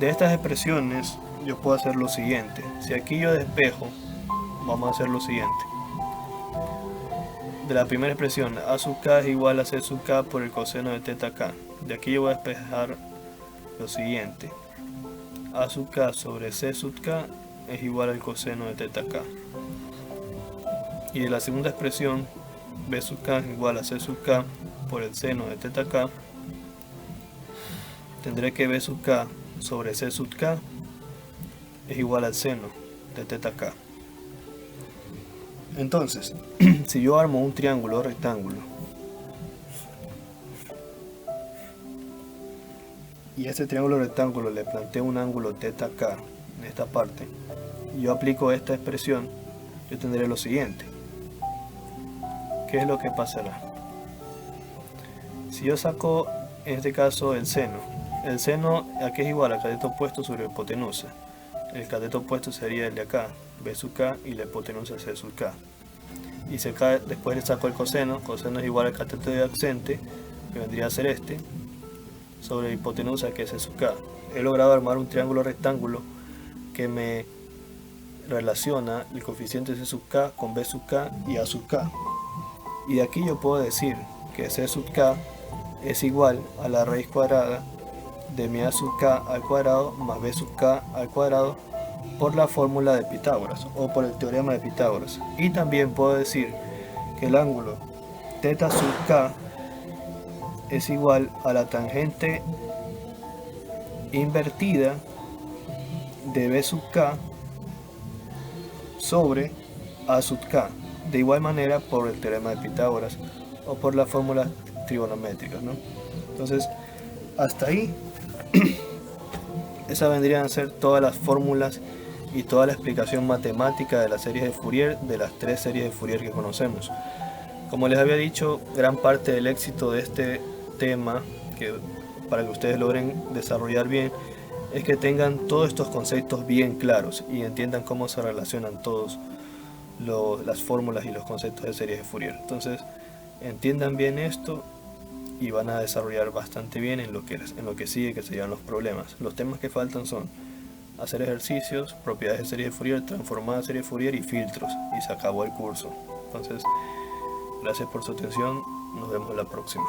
De estas expresiones yo puedo hacer lo siguiente. Si aquí yo despejo, vamos a hacer lo siguiente. De la primera expresión, A sub k es igual a C sub k por el coseno de teta k. De aquí yo voy a despejar lo siguiente. A sub k sobre C sub k es igual al coseno de teta k. Y de la segunda expresión, B sub k es igual a C sub k por el seno de teta k, tendré que B sub k sobre C sub k es igual al seno de teta k. Entonces, si yo armo un triángulo rectángulo y a este triángulo rectángulo le planteo un ángulo teta k en esta parte y yo aplico esta expresión, yo tendré lo siguiente. ¿Qué es lo que pasará? Si yo saco en este caso el seno aquí es igual al cateto opuesto sobre la hipotenusa. El cateto opuesto sería el de acá, B sub k, y la hipotenusa C sub k. Y después le saco el coseno es igual al cateto adyacente, que vendría a ser este, sobre la hipotenusa que es C sub k. He logrado armar un triángulo rectángulo que me relaciona el coeficiente C sub k con B sub k y A sub k. Y de aquí yo puedo decir que C sub k es igual a la raíz cuadrada de mi A sub k al cuadrado más B sub k al cuadrado por la fórmula de Pitágoras o por el teorema de Pitágoras. Y también puedo decir que el ángulo θ sub k es igual a la tangente invertida de B sub k sobre A sub k. De igual manera por el teorema de Pitágoras o por las fórmulas trigonométricas, ¿no? Entonces, hasta ahí, esas vendrían a ser todas las fórmulas y toda la explicación matemática de las series de Fourier, de las tres series de Fourier que conocemos. Como les había dicho, gran parte del éxito de este tema, para que ustedes logren desarrollar bien, es que tengan todos estos conceptos bien claros y entiendan cómo se relacionan todas las fórmulas y los conceptos de series de Fourier. Entonces, entiendan bien esto y van a desarrollar bastante bien en lo que sigue, que serían los problemas. Los temas que faltan son hacer ejercicios, propiedades de serie de Fourier, transformada serie de Fourier y filtros, y se acabó el curso. Entonces, gracias por su atención, nos vemos la próxima.